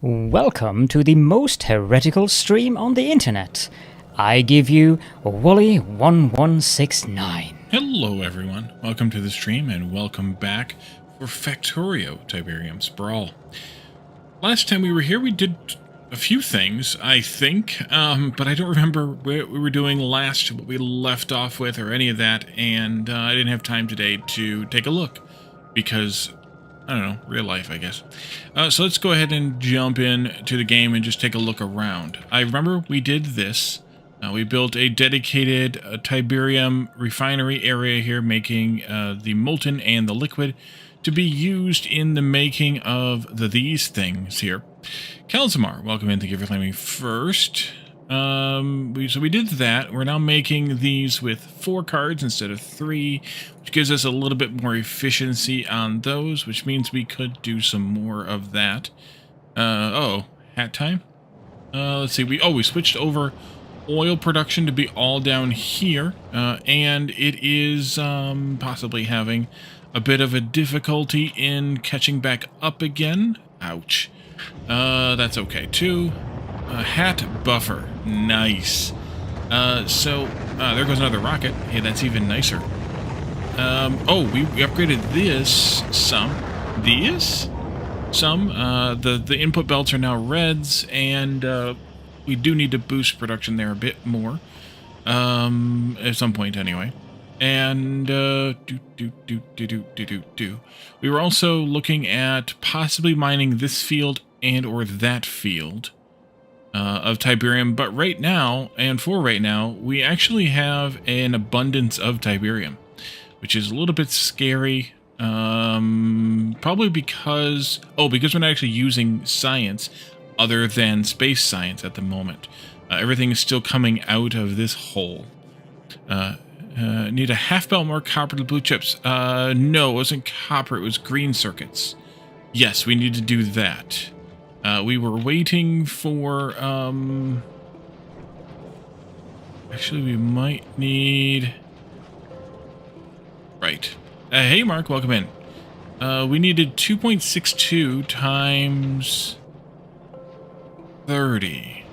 Welcome to the most heretical stream on the internet. I give you Wooly1169. Hello everyone, welcome to the stream and welcome back for Factorio Tiberian Sprawl. Last time we were here we did a few things, I think, but I don't remember what we were doing last, what we left off with or any of that, and I didn't have time today to take a look because, I don't know, real life, I guess. So let's go ahead and jump in to the game and just take a look around. I remember we did this. We built a dedicated Tiberium refinery area here, making the molten and the liquid to be used in the making of these things here. Kalzamar, welcome in. Thank you for letting me first. So we did that. We're now making these with 4 cards instead of 3, which gives us a little bit more efficiency on those, which means we could do some more of that. Hat time. Let's see. We switched over oil production to be all down here, and it is possibly having a bit of a difficulty in catching back up again. Ouch. That's okay too. Hat buffer. Nice. There goes another rocket. Hey, that's even nicer. We upgraded this some. The input belts are now reds, and we do need to boost production there a bit more. At some point anyway. And we were also looking at possibly mining this field and or that field of Tiberium, but right now, we actually have an abundance of Tiberium, which is a little bit scary. Probably because we're not actually using science other than space science at the moment. Everything is still coming out of this hole. Need a half belt more copper to blue chips. No, it wasn't copper, it was green circuits. Yes, we need to do that. We were waiting for, actually, we might need... Right. Hey, Mark, welcome in. We needed 2.62 times 30.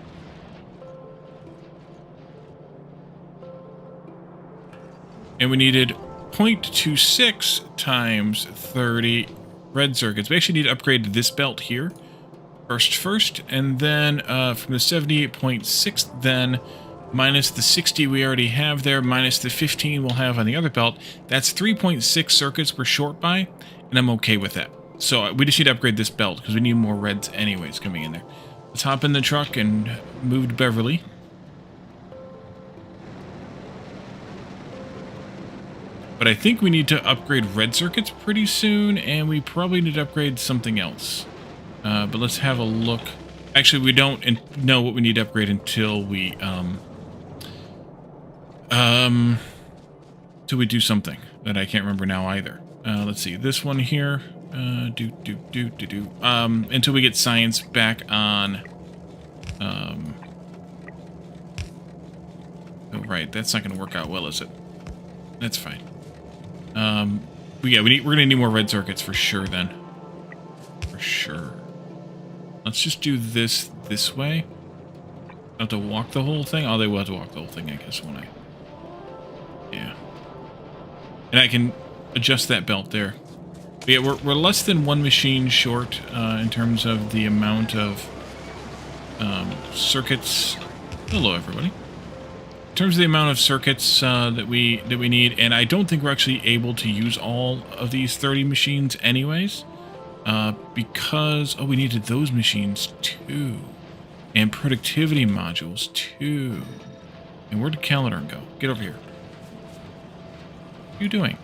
And we needed 0.26 times 30 red circuits. We actually need to upgrade this belt here first, and then from the 78.6 then minus the 60 we already have there, minus the 15 we'll have on the other belt. That's 3.6 circuits we're short by, and I'm okay with that. So we just need to upgrade this belt because we need more reds anyways coming in there. Let's hop in the truck and move to Beverly. But I think we need to upgrade red circuits pretty soon, and we probably need to upgrade something else. But let's have a look. Actually, we don't know what we need to upgrade until we do something that I can't remember now either. Let's see, this one here. Until we get science back on. Oh, right, that's not going to work out well, is it? That's fine. We're gonna need more red circuits for sure then. For sure. Let's just do this way. I have to walk the whole thing? Oh, they will have to walk the whole thing, I guess, won't I? Yeah. And I can adjust that belt there. But yeah, we're less than 1 machine short in terms of the amount of circuits. Hello, everybody. In terms of the amount of circuits that we need, and I don't think we're actually able to use all of these 30 machines anyways, because we needed those machines too, and productivity modules too. And where'd the calendar go? Get over here. What are you doing?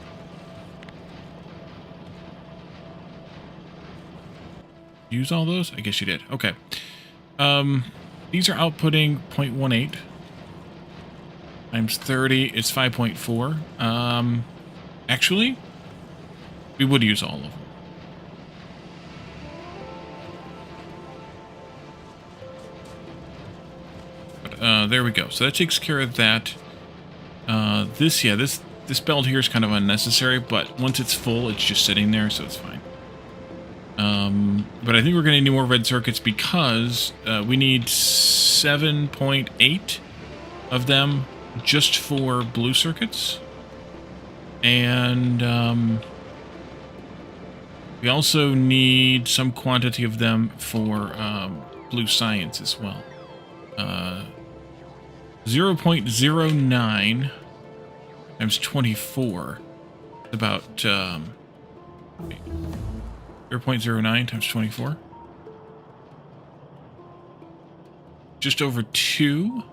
Use all those? I guess you did. Okay. These are outputting 0.18. Times 30, it's 5.4. Actually, we would use all of them. But, there we go. So that takes care of that. This belt here is kind of unnecessary, but once it's full, it's just sitting there, so it's fine. But I think we're going to need more red circuits because we need 7.8 of them just for blue circuits. And we also need some quantity of them for blue science as well. 0.09 times 24 is about 0.09 times 24. Just over 2.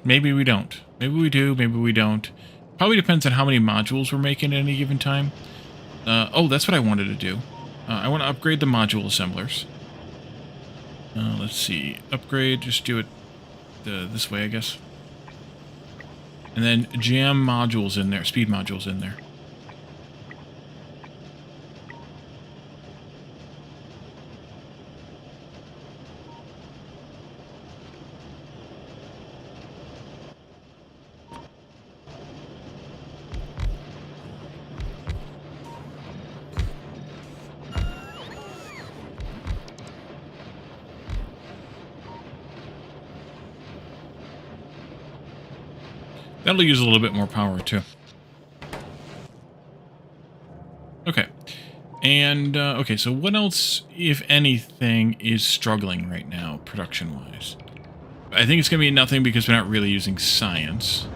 Maybe we don't. Maybe we do, maybe we don't. Probably depends on how many modules we're making at any given time. Oh, that's what I wanted to do. I want to upgrade the module assemblers. Let's see. Upgrade, just do it this way, I guess. And then jam modules in there, speed modules in there. That'll use a little bit more power, too. Okay. And, okay, so what else, if anything, is struggling right now, production-wise? I think it's going to be nothing because we're not really using science.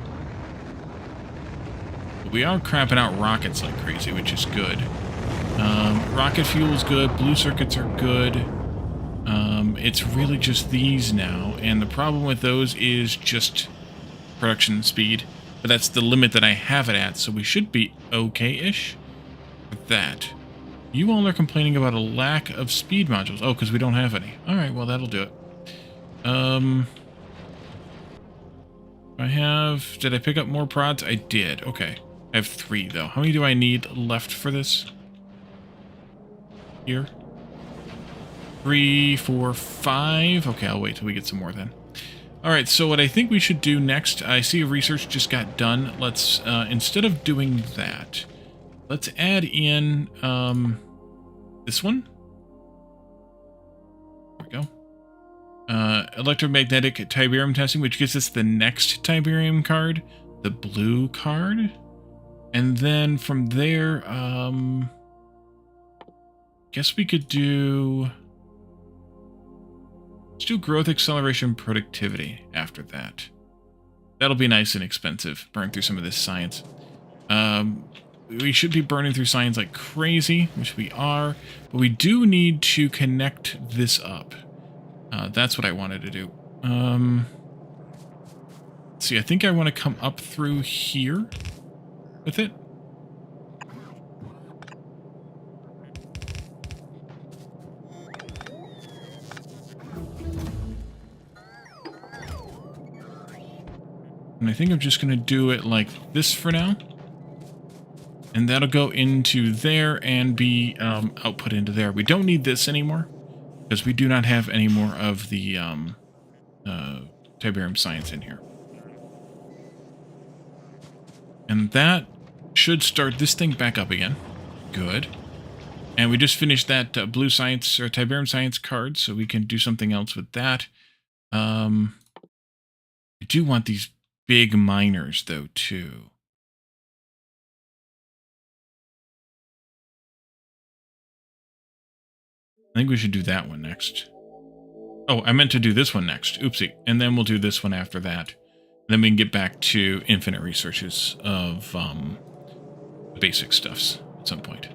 But we are crapping out rockets like crazy, which is good. Rocket fuel is good. Blue circuits are good. It's really just these now. And the problem with those is just production speed, but that's the limit that I have it at, so we should be okay-ish with that. You all are complaining about a lack of speed modules. Oh, because we don't have any. Alright, well, that'll do it. Did I pick up more prods? I did. Okay. I have 3, though. How many do I need left for this? Here? 3, 4, 5. Okay, I'll wait till we get some more then. Alright, so what I think we should do next, I see research just got done. Let's, instead of doing that, let's add in, this one. There we go. Electromagnetic Tiberium testing, which gives us the next Tiberium card, the blue card. And then from there, guess we could do... Let's do growth, acceleration, productivity after that. That'll be nice and expensive, burn through some of this science. We should be burning through science like crazy, which we are, but we do need to connect this up. That's what I wanted to do. Let's see, I think I want to come up through here with it. And I think I'm just going to do it like this for now. And that'll go into there and be output into there. We don't need this anymore, because we do not have any more of the Tiberium science in here. And that should start this thing back up again. Good. And we just finished that blue science or Tiberium science card, so we can do something else with that. I do want these big miners, though, too. I think we should do that one next. Oh, I meant to do this one next. Oopsie. And then we'll do this one after that. Then we can get back to infinite researches of basic stuffs at some point.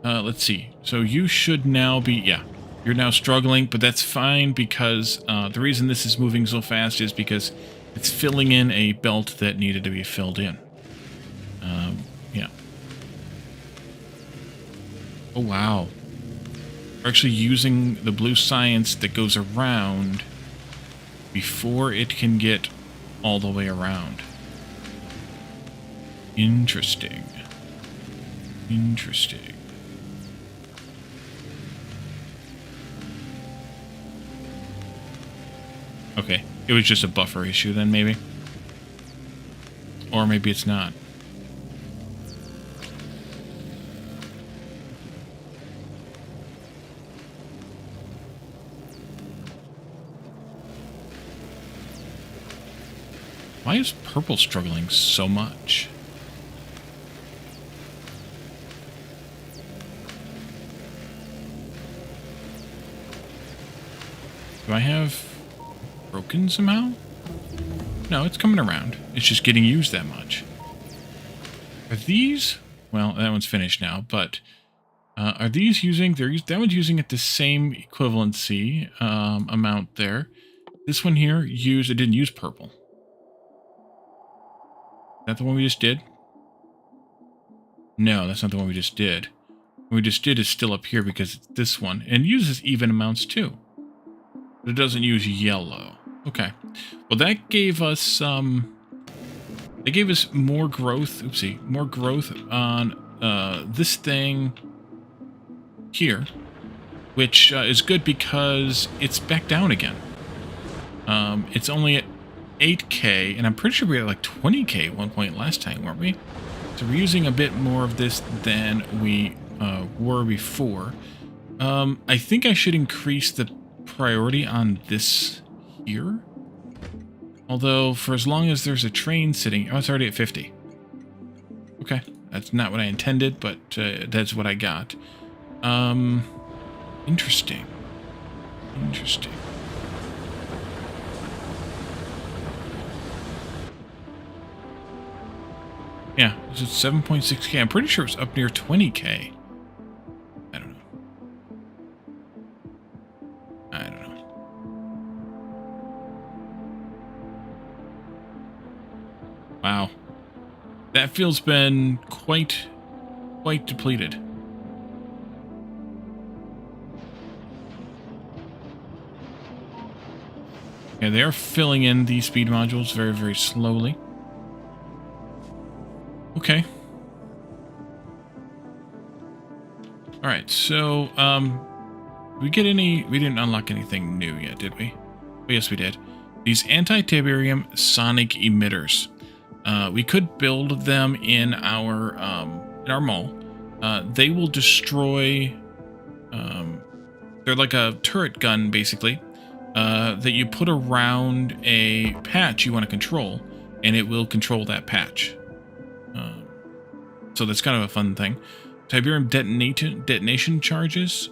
Let's see. So you should now be... Yeah, you're now struggling, but that's fine because the reason this is moving so fast is because it's filling in a belt that needed to be filled in. Yeah. Oh, wow. We're actually using the blue science that goes around before it can get all the way around. Interesting. Interesting. Okay, it was just a buffer issue then, maybe. Or maybe it's not. Why is purple struggling so much? Do I have broken somehow? No, it's coming around. It's just getting used that much. Are these... Well, that one's finished now, but... are these using... that one's using at the same equivalency amount there. This one here it didn't use purple. Is that the one we just did? No, that's not the one we just did. What we just did is still up here because it's this one. And it uses even amounts too. But it doesn't use yellow. Okay. Well, that gave us it gave us more growth. Oopsie, more growth on this thing here, which is good because it's back down again. It's only at 8K, and I'm pretty sure we had like 20K at one point last time, weren't we? So we're using a bit more of this than we were before. I think I should increase the priority on this here. Although, for as long as there's a train sitting... Oh, it's already at 50. Okay. That's not what I intended, but that's what I got. Interesting. Interesting. Yeah, it's at 7.6K. I'm pretty sure it's up near 20K. I don't know. Wow. That field's been quite depleted. Yeah, they are filling in these speed modules very, very slowly. Okay. Alright, so, we didn't unlock anything new yet, did we? Oh, yes, we did. These anti-Tiberium sonic emitters. We could build them in our mall. They will destroy... they're like a turret gun, basically, that you put around a patch you want to control, and it will control that patch. So that's kind of a fun thing. Tiberium detonation charges.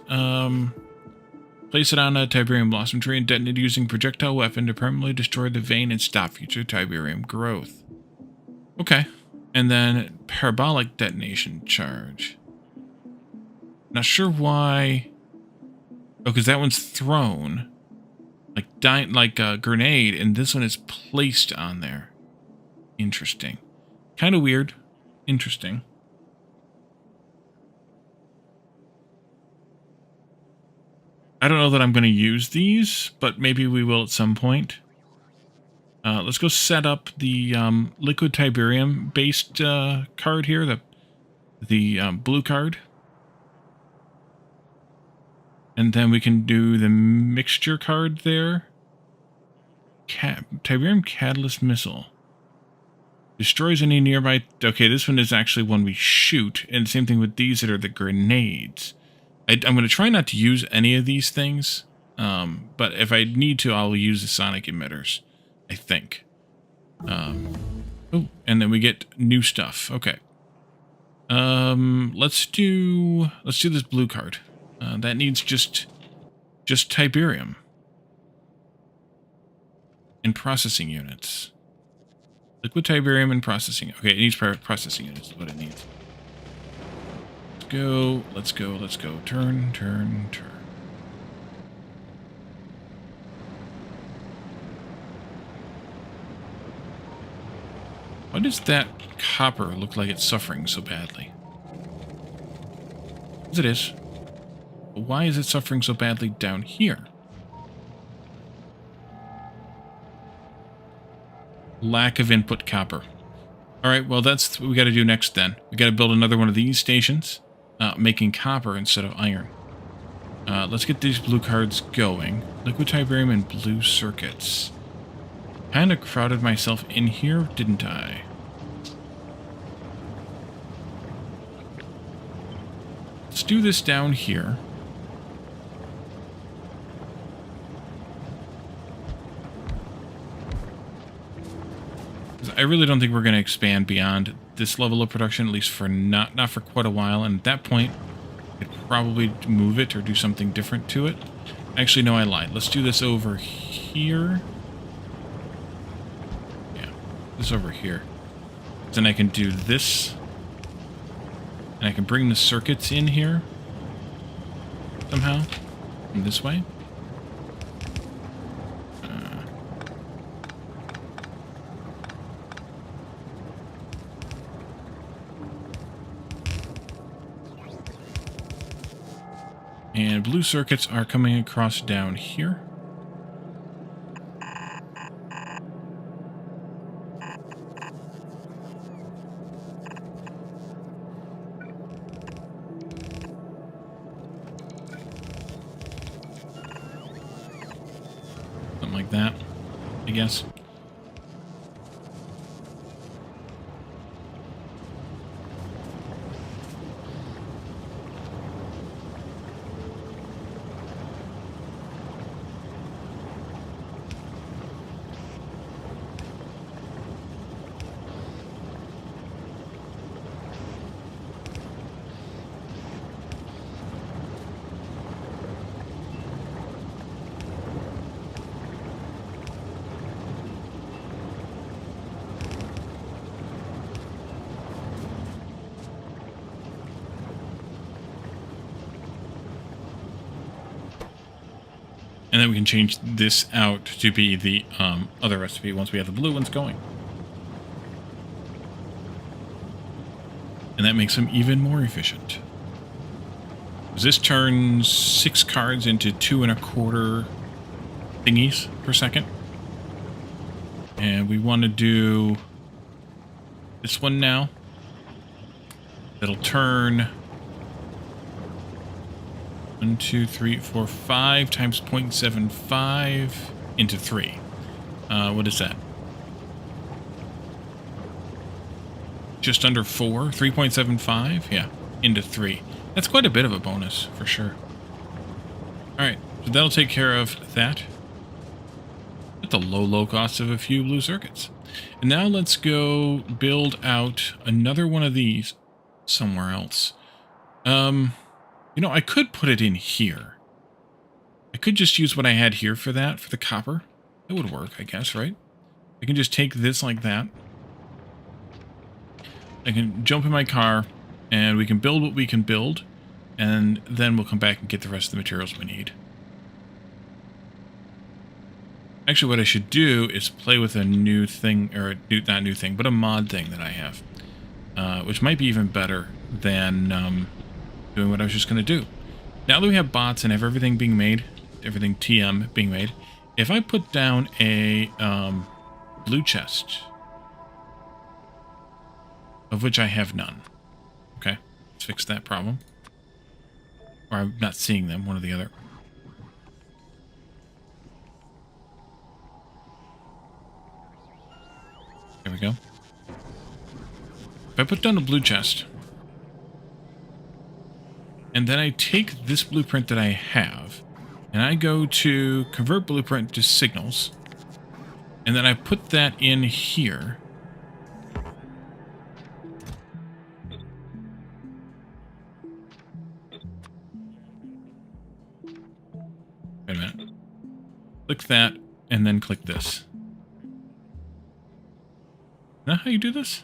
Place it on a Tiberium blossom tree and detonate using projectile weapon to permanently destroy the vein and stop future Tiberium growth. Okay. And then parabolic detonation charge. Not sure why. Oh, because that one's thrown. Like a grenade, and this one is placed on there. Interesting. Kind of weird. Interesting. I don't know that I'm going to use these, but maybe we will at some point. Let's go set up the liquid Tiberium based card here, the blue card. And then we can do the mixture card there. Tiberium Catalyst Missile. Destroys any nearby... Okay, this one is actually one we shoot. And same thing with these that are the grenades. I'm going to try not to use any of these things. But if I need to, I'll use the sonic emitters. I think. Oh, and then we get new stuff. Okay. Let's do this blue card. That needs just Tiberium. And processing units. Liquid Tiberium and processing. Okay, it needs processing units is what it needs. Let's go. Turn. Why does that copper look like it's suffering so badly? As it is. But why is it suffering so badly down here? Lack of input copper. Alright, well that's what we got to do next then. We got to build another one of these stations, making copper instead of iron. Let's get these blue cards going. Liquid Tiberium and blue circuits. Kind of crowded myself in here, didn't I? let's do this down here. I really don't think we're going to expand beyond this level of production, at least for not for quite a while. And at that point, I'd probably move it or do something different to it. Actually, no, I lied. Let's do this over here. Yeah, this over here. Then I can do this. And I can bring the circuits in here somehow. In this way. And blue circuits are coming across down here. Something like that, I guess. And then we can change this out to be the other recipe once we have the blue ones going. And that makes them even more efficient. This turns 6 cards into 2 1/4 thingies per second. And we want to do this one now. That'll turn 1, 2, 3, 4, 5 times 0.75 into 3. What is that? Just under 4? 3.75? Yeah, into 3. That's quite a bit of a bonus, for sure. Alright, so that'll take care of that. At the low cost of a few blue circuits. And now let's go build out another one of these somewhere else. You know, I could put it in here. I could just use what I had here for that, for the copper. That would work, I guess, right? I can just take this like that. I can jump in my car, and we can build what we can build, and then we'll come back and get the rest of the materials we need. Actually, what I should do is play with a new thing, or not new thing, but a mod thing that I have, which might be even better than doing what I was just going to do. Now that we have bots and have everything being made, everything TM being made, if I put down a blue chest, of which I have none. Okay, let's fix that problem. Or I'm not seeing them, one or the other. There we go. If I put down a blue chest, and then I take this blueprint that I have, and I go to convert blueprint to signals, and then I put that in here. Wait a minute. Click that, and then click this. Is that how you do this?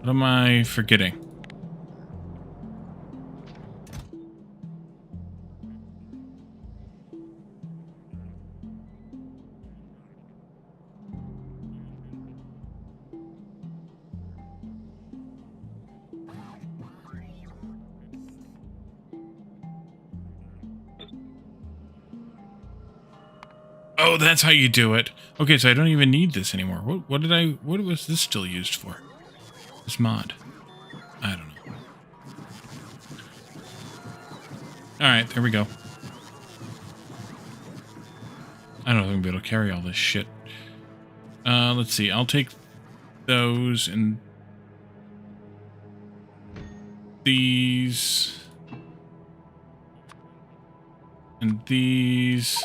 What am I forgetting? Oh, that's how you do it. Okay, so I don't even need this anymore. What was this still used for? This mod. I don't know. Alright, there we go. I don't know if I'm going to be able to carry all this shit. Let's see. I'll take those and these and these.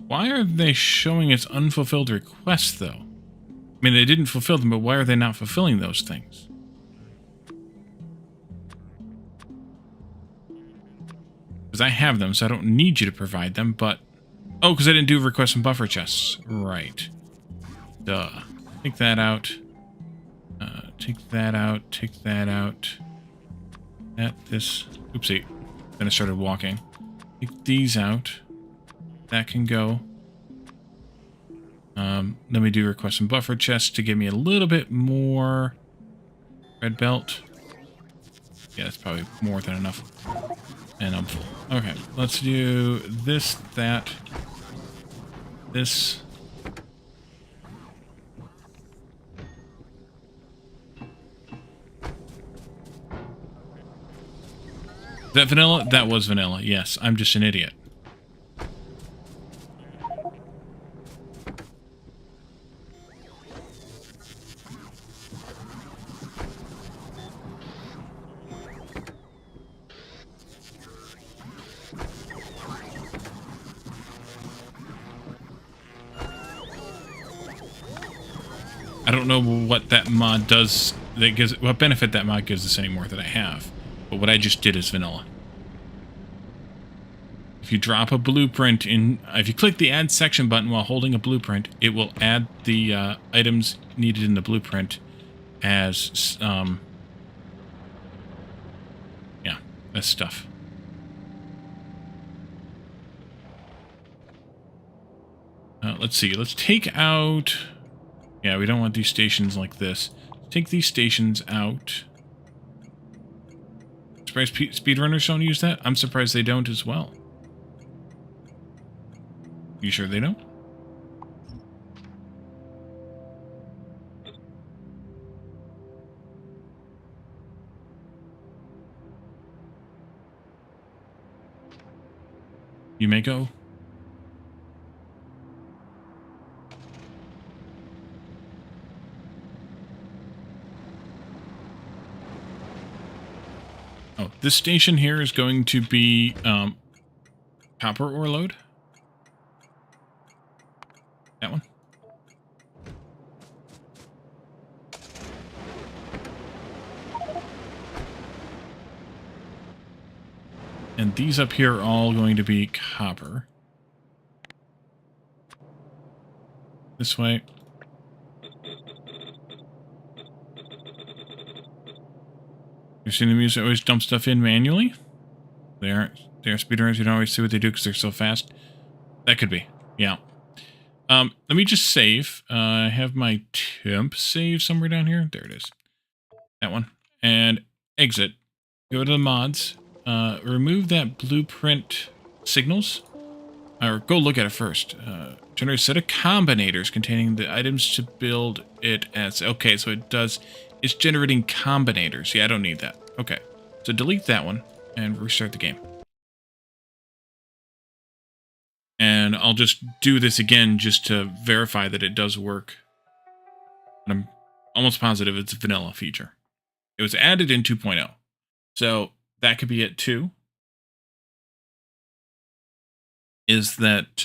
Why are they showing its unfulfilled requests, though? I mean, they didn't fulfill them, but why are they not fulfilling those things? Because I have them, so I don't need you to provide them, but... Oh, because I didn't do requests and buffer chests. Right. Duh. Take that out. Take that out. Take that out. This... Oopsie. Then I started walking. Take these out. That can go. Let me do request and buffer chests to give me a little bit more red belt. Yeah, that's probably more than enough. And I'm full. Okay, let's do this, that, this. Is that vanilla? That was vanilla, yes. I'm just an idiot. I don't know what that mod does, that gives, what benefit that mod gives us anymore that I have. But what I just did is vanilla. If you drop a blueprint in, if you click the add section button while holding a blueprint, it will add the items needed in the blueprint as, yeah, as stuff. Let's see, let's take out... Yeah, we don't want these stations like this. Take these stations out. Surprised speedrunners don't use that? I'm surprised they don't as well. You sure they don't? You may go. Oh, this station here is going to be copper ore load. That one. And these up here are all going to be copper. This way. You've seen the music always dump stuff in manually? They are speedrunners. You don't always see what they do because they're so fast. That could be. Yeah. Let me just save. I have my temp save somewhere down here. There it is. That one. And exit. Go to the mods. Remove that blueprint signals. Or go look at it first. Generate a set of combinators containing the items to build it as... Okay, so it does... It's generating combinators. Yeah, I don't need that. Okay. So delete that one and restart the game. And I'll just do this again just to verify that it does work. And I'm almost positive it's a vanilla feature. It was added in 2.0. So that could be it too. Is that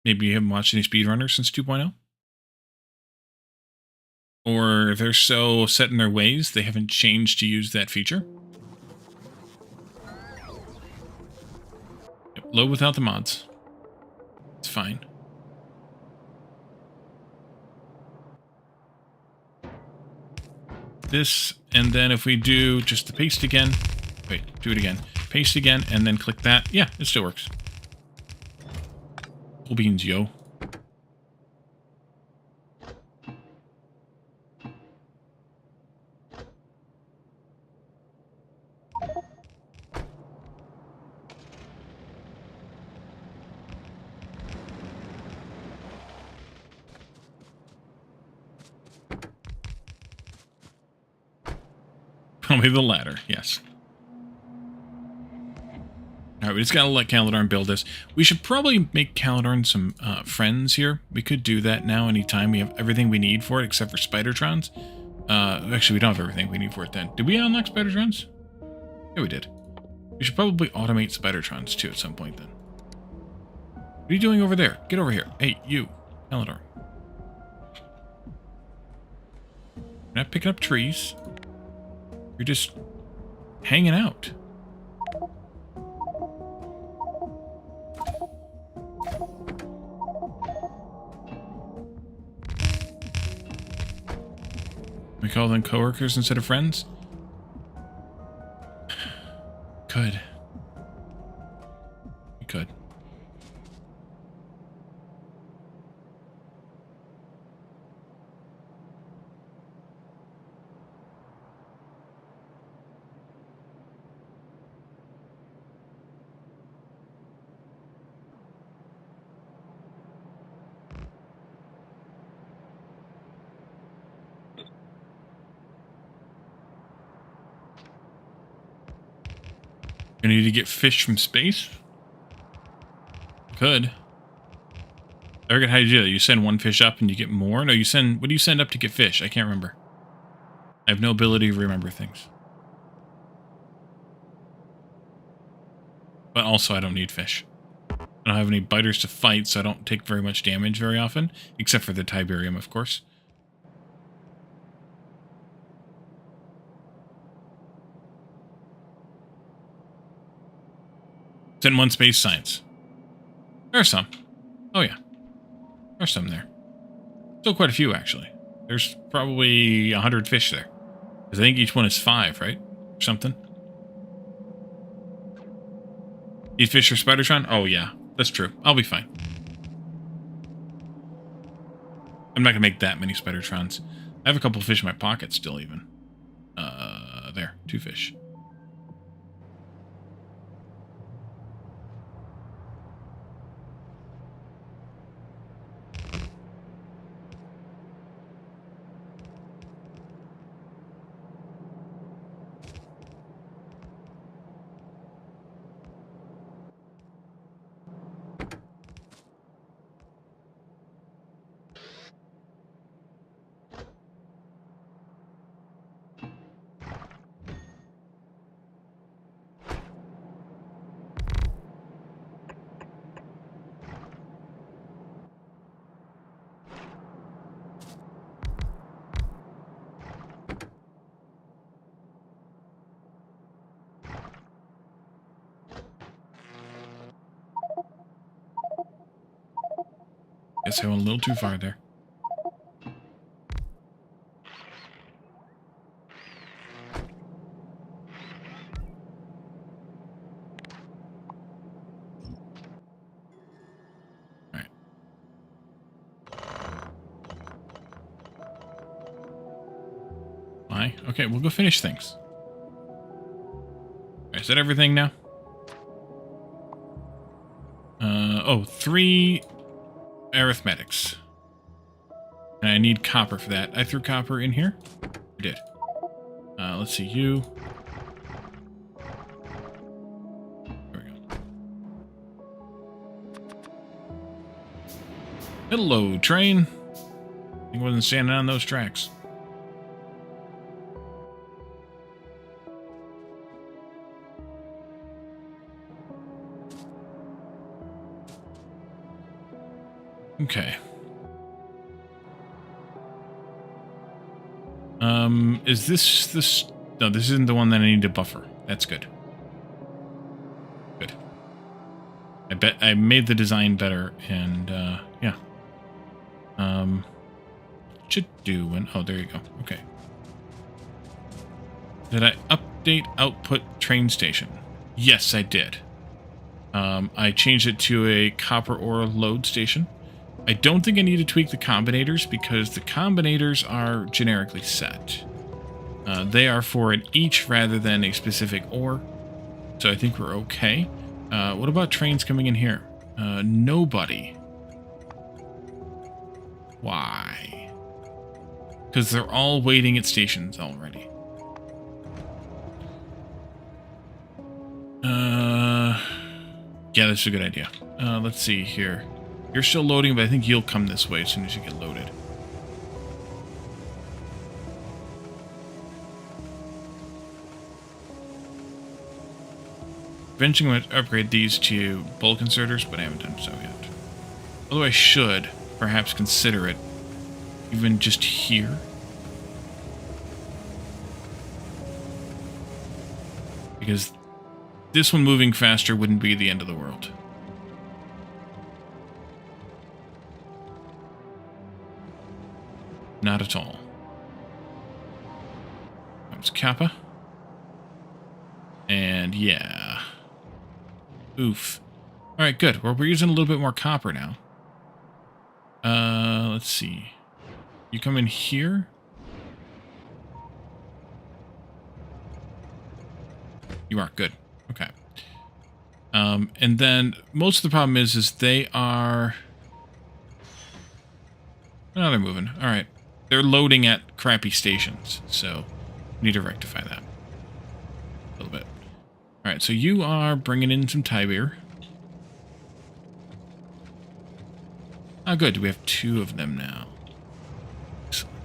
maybe you haven't watched any speedrunners since 2.0? Or they're so set in their ways, they haven't changed to use that feature. Yep, load without the mods. It's fine. this, and then if we do just the paste again, wait, do it again, paste again, and then click that, yeah, it still works. Cool beans, yo. Probably the latter, yes. Alright, we just gotta let Caledorn build this. We should probably make Caledorn some friends here. We could do that now anytime. We have everything we need for it, except for Spidertrons. Actually, we don't have everything we need for it then. Did we unlock Spidertrons? Yeah, we did. We should probably automate Spidertrons too at some point then. What are you doing over there? Get over here. Hey, you. Caledorn. You're not picking up trees. You're just hanging out. We call them coworkers instead of friends? Could. We could. You need to get fish from space? Could. I forget how you do that. You send one fish up and you get more? No, you send... What do you send up to get fish? I can't remember. I have no ability to remember things. But also, I don't need fish. I don't have any biters to fight, so I don't take very much damage very often. Except for the Tiberium, of course. Send one space science. There are some. Oh yeah. There are some there. Still quite a few, actually. There's probably 100 fish there. Because I think each one is 5, right? Or something. Need fish for Spidertron? Oh yeah, that's true. I'll be fine. I'm not going to make that many Spidertrons. I have a couple of fish in my pocket still, even. There. 2 fish. Guess I went a little too far there. Alright. Why? Okay, we'll go finish things. Alright, is that everything now? Oh, 3 arithmetics. And I need copper for that. I threw copper in here? I did. Let's see, you. There we go. Hello, train. I think I wasn't standing on those tracks. Okay. Is this... No, this isn't the one that I need to buffer. That's good. Good. I bet I made the design better, and, yeah. Should do when... Oh, there you go. Okay. Did I update output train station? Yes, I did. I changed it to a copper ore load station. I don't think I need to tweak the combinators because the combinators are generically set. They are for an each rather than a specific ore. So I think we're okay. What about trains coming in here? Nobody. Why? Because they're all waiting at stations already. Yeah, that's a good idea. Let's see here. You're still loading, but I think you'll come this way as soon as you get loaded. Eventually I'm going to upgrade these to bulk inserters, but I haven't done so yet. Although I should perhaps consider it even just here. Because this one moving faster wouldn't be the end of the world. Not at all. Comes Kappa. And yeah. Oof. Alright, good. Well, we're using a little bit more copper now. Let's see. You come in here? You are. Good. Okay. And then most of the problem is they are... Oh, they're moving. Alright. They're loading at crappy stations, so we need to rectify that a little bit. Alright, so you are bringing in some Tiber. Oh, good. We have 2 of them now. Excellent.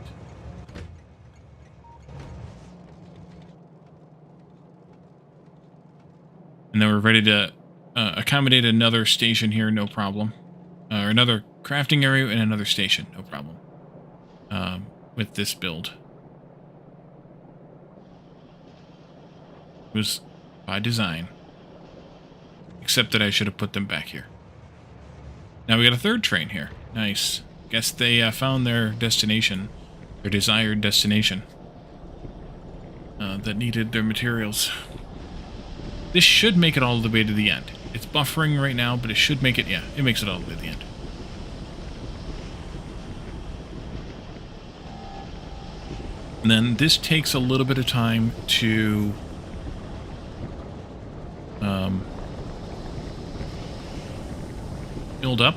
And then we're ready to accommodate another station here, no problem. Or another crafting area and another station, no problem. With this build. It was by design. Except that I should have put them back here. Now we got a third train here. Nice. Guess they found their destination. Their desired destination. That needed their materials. This should make it all the way to the end. It's buffering right now, but it should make it... Yeah, it makes it all the way to the end. And then this takes a little bit of time to... build up.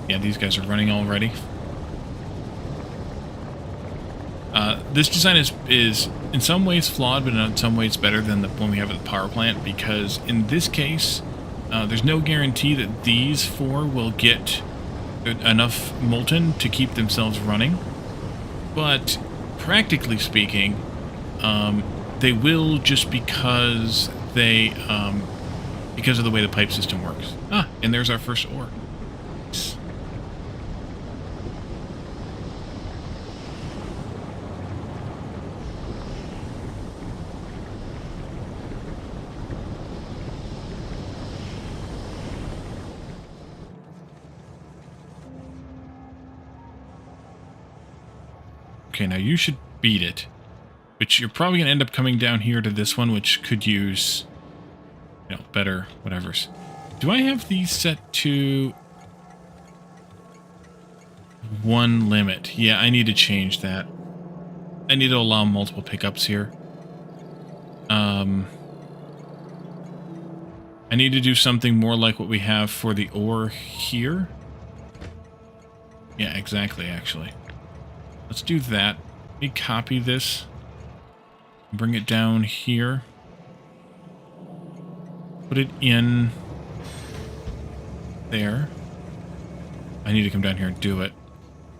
Yeah, these guys are running already. This design is in some ways flawed, but in some ways better than the one we have at the power plant, because in this case, there's no guarantee that these 4 will get enough molten to keep themselves running. But practically speaking, they will, just because they because of the way the pipe system works. Ah, and there's our first ore. Okay, now you should beat it. But you're probably going to end up coming down here to this one, which could use, you know, better whatevers. Do I have these set to 1 limit? Yeah, I need to change that. I need to allow multiple pickups here. I need to do something more like what we have for the ore here. Yeah, exactly, actually. Let's do that. Let me copy this. Bring it down here. Put it in there. I need to come down here and do it.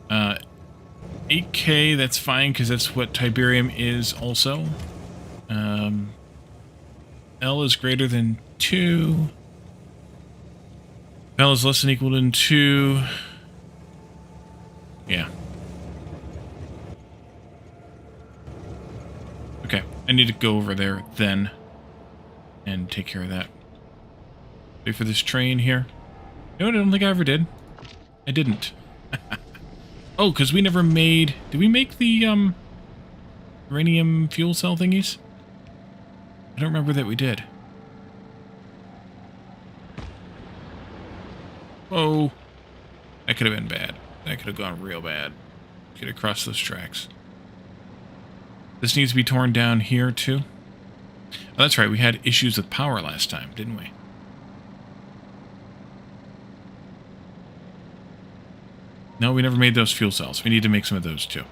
8K, that's fine, because that's what Tiberium is also. L is greater than 2. L is less than or equal than 2. Yeah. Okay, I need to go over there then and take care of that. Wait for this train here. You know what I don't think I ever did? I didn't. Oh, because we never made... Did we make the, uranium fuel cell thingies? I don't remember that we did. Whoa. That could have been bad. That could have gone real bad. Could have crossed those tracks. This needs to be torn down here, too. Oh, that's right. We had issues with power last time, didn't we? No, we never made those fuel cells. We need to make some of those, too.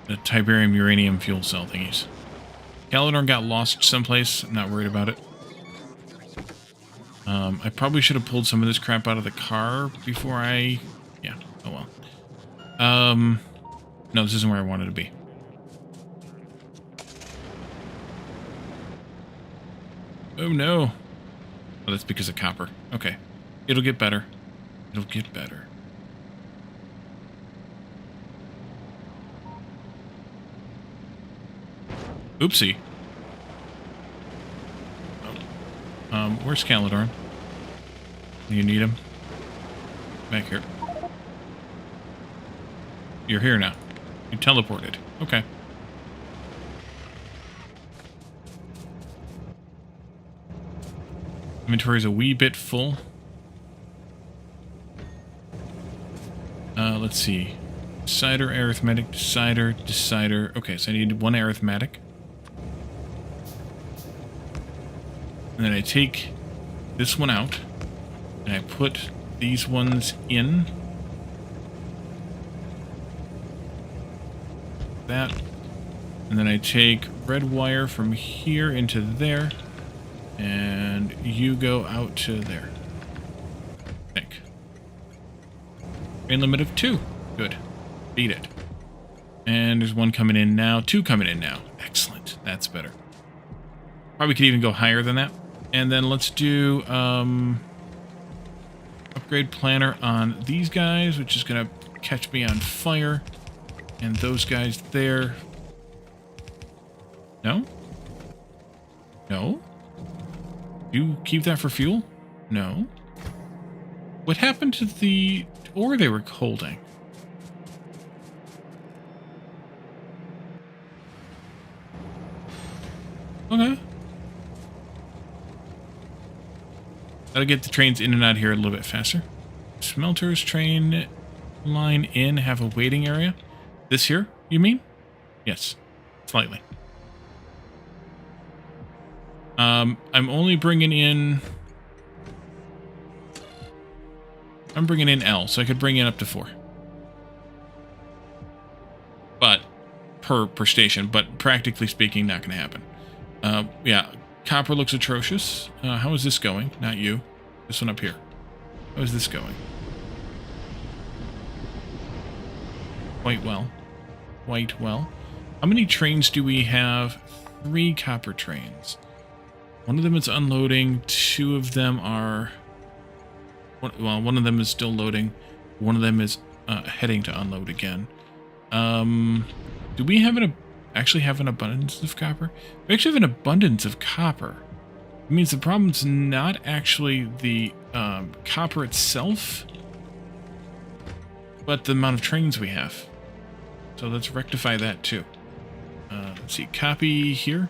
The Tiberium uranium fuel cell thingies. Calidor got lost someplace. I'm not worried about it. I probably should have pulled some of this crap out of the car before I... Yeah, oh well. No, this isn't where I wanted to be. Oh no. Oh, that's because of copper. Okay. It'll get better. It'll get better. Oopsie. Oh. Where's Calidor? You need him? Back here. You're here now. You teleported. Okay. Inventory's a wee bit full. Let's see. Decider, arithmetic, decider. Okay, so I need one arithmetic. And then I take this one out, and I put these ones in. That. And then I take red wire from here into there, and you go out to there. I think. Train limit of 2. Good. Beat it. And there's one coming in now. 2 coming in now. Excellent. That's better. Probably could even go higher than that. And then let's do upgrade planner on these guys, which is going to catch me on fire. And those guys there. No? No? You keep that for fuel? No. What happened to the ore they were holding? Okay. Gotta get the trains in and out here a little bit faster. Smelters, train line in, have a waiting area. This here, you mean? Yes, slightly. I'm only bringing in... I'm bringing in L, so I could bring in up to 4. But, per station, but practically speaking, not going to happen. Yeah, copper looks atrocious. How is this going? Not you. This one up here. How is this going? Quite well. Quite well. How many trains do we have? 3 copper trains. One of them is unloading. 2 of them are... Well, one of them is still loading. One of them is heading to unload again. Do we have actually have an abundance of copper? We actually have an abundance of copper. It means the problem's not actually the copper itself, but the amount of trains we have. So let's rectify that too. Let's see, copy here.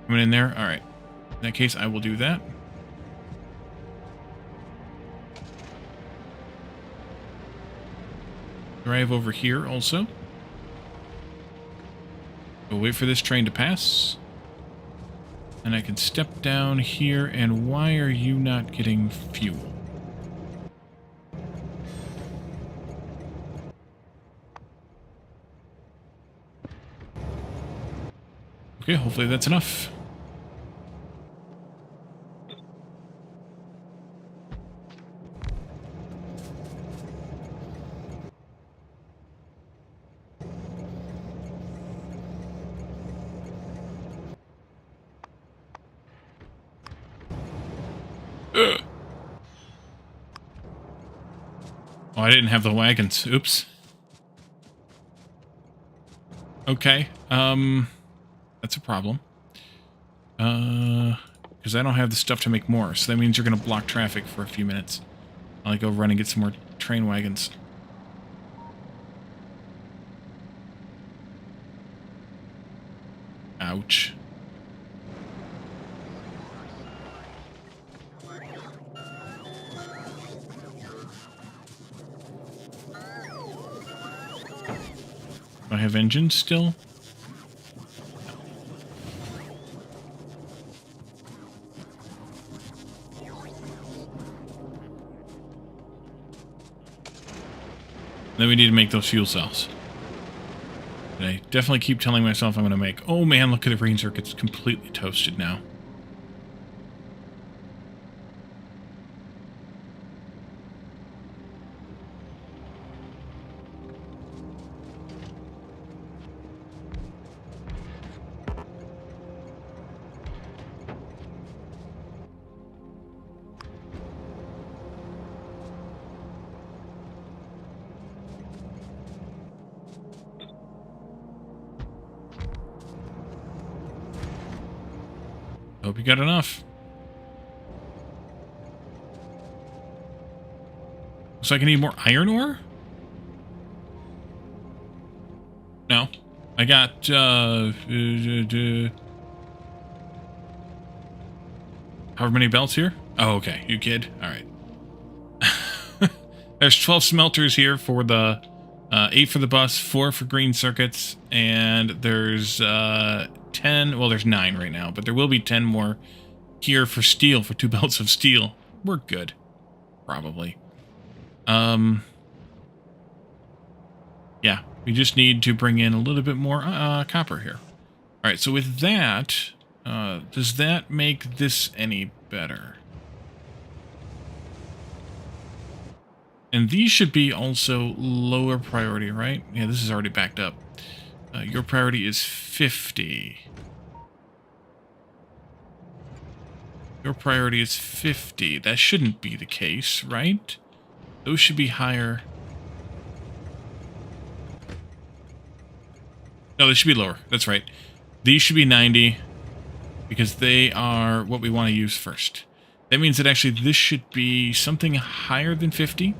Coming in there? Alright. In that case, I will do that. Drive over here also. We'll wait for this train to pass. And I can step down here, and why are you not getting fuel? Okay, hopefully that's enough. Oh, I didn't have the wagons. Oops. Okay. That's a problem. Come because I don't have the stuff to make more. So that means you're going to block traffic for a few minutes. I'll go run and get some more train wagons. Ouch. Do I have engines still? Then we need to make those fuel cells. And I definitely keep telling myself I'm going to make... Oh man, look at the green circuit's completely toasted now. Hope you got enough. So I can need more iron ore? No. I got, however many belts here? Oh, okay. You kid? Alright. There's 12 smelters here for the, 8 for the bus, 4 for green circuits, and there's, 10, well, there's 9 right now, but there will be 10 more here for steel, for 2 belts of steel. We're good. Probably. Yeah, we just need to bring in a little bit more copper here. Alright, so with that, does that make this any better? And these should be also lower priority, right? Yeah, this is already backed up. Your priority is 50. Your priority is 50. That shouldn't be the case, right? Those should be higher. No, they should be lower. That's right. These should be 90 because they are what we want to use first. That means that actually this should be something higher than 50.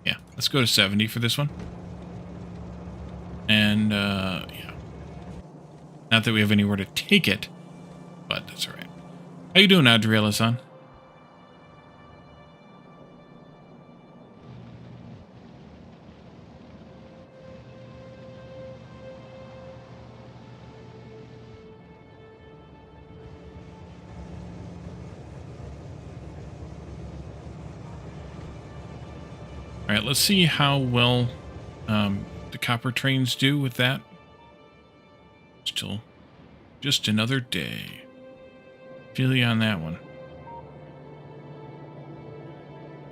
Yeah, let's go to 70 for this one. And, yeah. Not that we have anywhere to take it, but that's alright. How you doing, Adriela-san? Alright, let's see how well the copper trains do with that. Still just another day. Feel you on that one.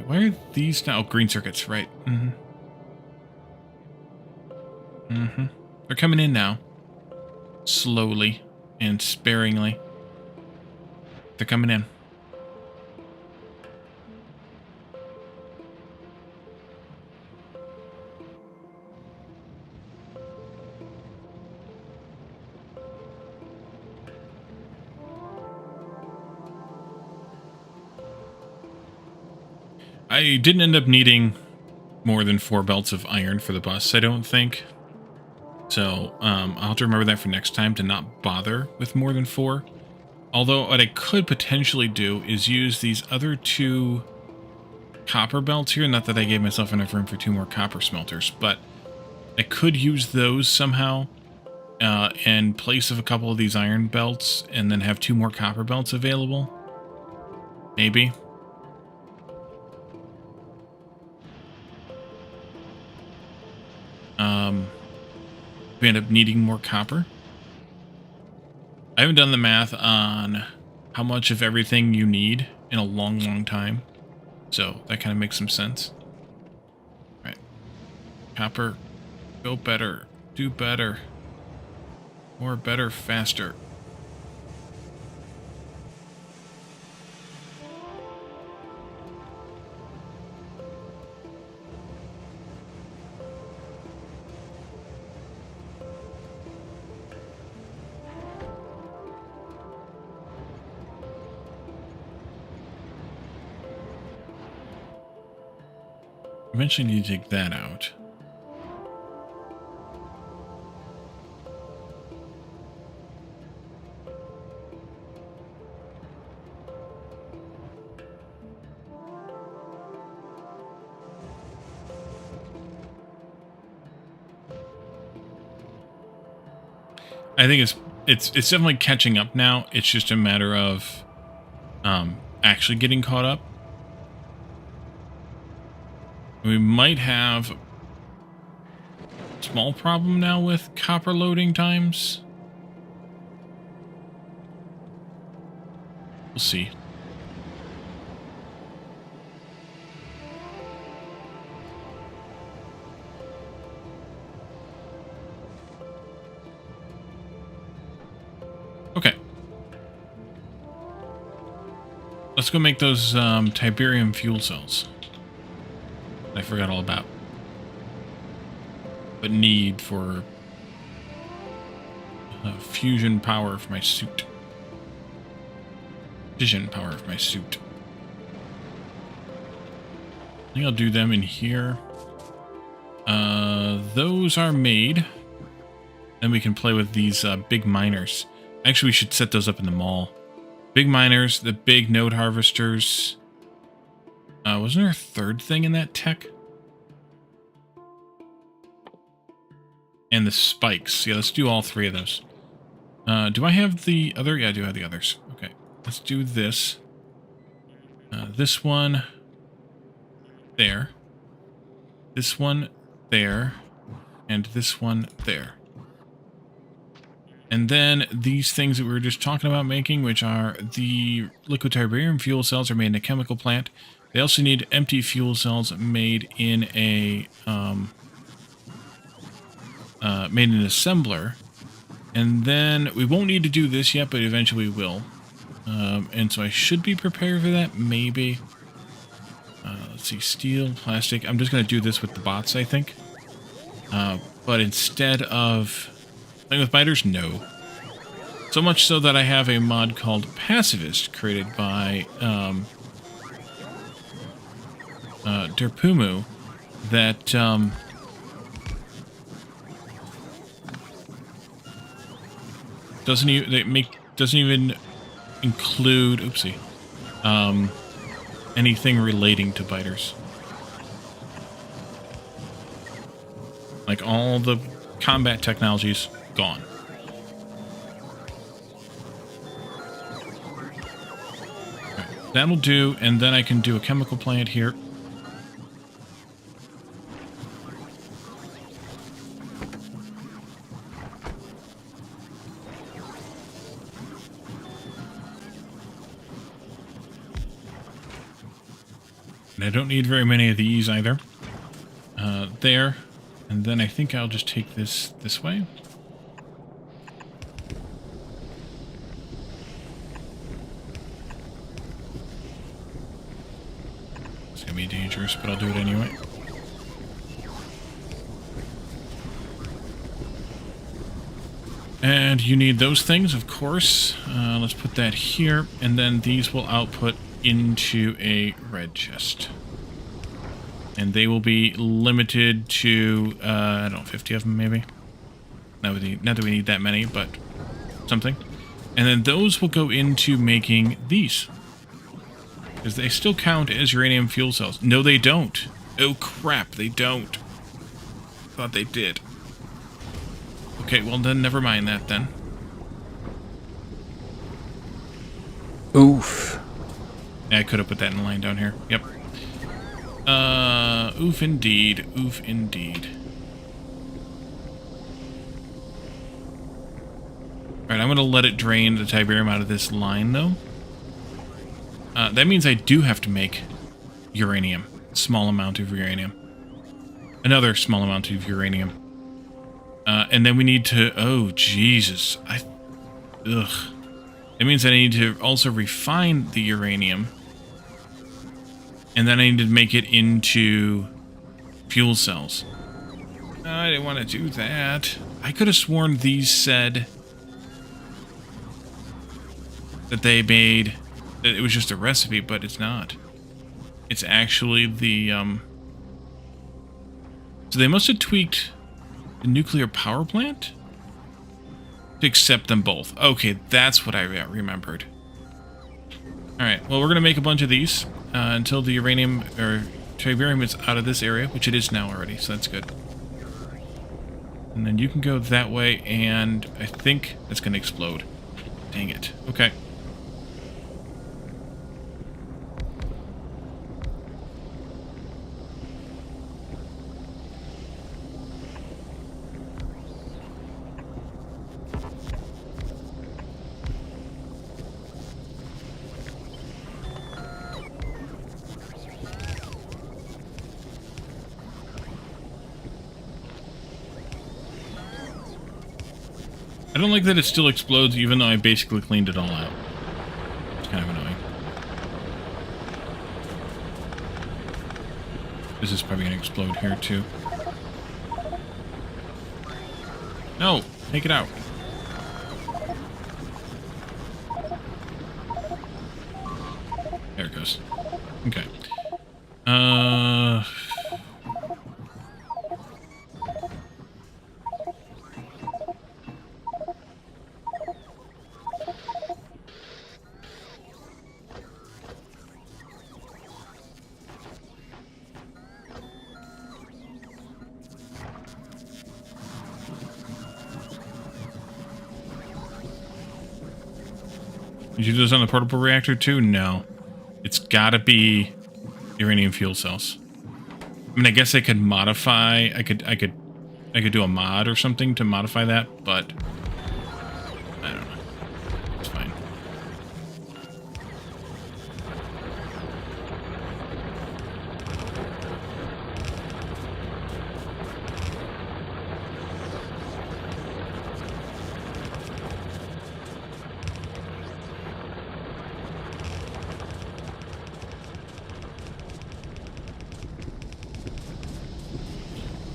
Why are these now? Oh, green circuits, right. They're coming in now. Slowly and sparingly. They're coming in. I didn't end up needing more than 4 belts of iron for the bus, I don't think. So, I'll have to remember that for next time to not bother with more than 4. Although, what I could potentially do is use these other 2 copper belts here. Not that I gave myself enough room for 2 more copper smelters, but I could use those somehow in place of a couple of these iron belts and then have 2 more copper belts available. Maybe. We end up needing more copper. I haven't done the math on how much of everything you need in a long, long time. So that kind of makes some sense. All right. Copper, go better, do better. More, better, faster. Eventually need to take that out. I think it's definitely catching up now. It's just a matter of actually getting caught up. We might have a small problem now with copper loading times. We'll see. Okay. Let's go make those Tiberium Fuel Cells. I forgot all about. But need for fusion power for my suit. Fission power for my suit. I think I'll do them in here. Those are made. And we can play with these big miners. Actually, we should set those up in the mall. Big miners, the big node harvesters. Wasn't there a third thing in that tech? And the spikes. Yeah, let's do all three of those. Do I have the other? Yeah, I do have the others. Okay, let's do this. This one there. This one there. And this one there. And then these things that we were just talking about making, which are the liquid Tiberium fuel cells, are made in a chemical plant. They also need empty fuel cells made in a made in an assembler. And then we won't need to do this yet, but eventually we will. And so I should be prepared for that, maybe. Let's see, steel, plastic. I'm just going to do this with the bots, I think. But instead of playing with biters, no. So much so that I have a mod called Pacifist created by Derpumu that doesn't even include anything relating to biters. Like all the combat technologies gone. Right, that'll do, and then I can do a chemical plant here. And I don't need very many of these either. There. And then I think I'll just take this way. It's going to be dangerous, but I'll do it anyway. And you need those things, of course. Let's put that here. And then these will output into a red chest. And they will be limited to, I don't know, 50 of them maybe? Not that we need that many, but something. And then those will go into making these. Because they still count as uranium fuel cells. No, they don't. Oh, crap, they don't. Thought they did. Okay, well then, never mind that then. Oof. Yeah, I could have put that in the line down here. Yep. Oof indeed. Oof indeed. Alright, I'm going to let it drain the Tiberium out of this line, though. That means I do have to make uranium. Small amount of uranium. Another small amount of uranium. And then we need to... Oh, Jesus. Ugh. That means I need to also refine the uranium. And then I need to make it into fuel cells. I didn't want to do that. I could have sworn these said that they made... that it was just a recipe, but it's not. It's actually the So they must have tweaked the nuclear power plant to accept them both. Okay, that's what I remembered. Alright, well, we're going to make a bunch of these until the uranium or Tiberium is out of this area, which it is now already, so that's good. And then you can go that way, and I think it's going to explode. Dang it. Okay. I don't like that it still explodes even though I basically cleaned it all out. It's kind of annoying. This is probably going to explode here too. No! Take it out. There it goes. Okay. Did you do this on the portable reactor too? No. It's gotta be uranium fuel cells. I mean, I guess I could modify, I could do a mod or something to modify that, but I don't know. It's fine.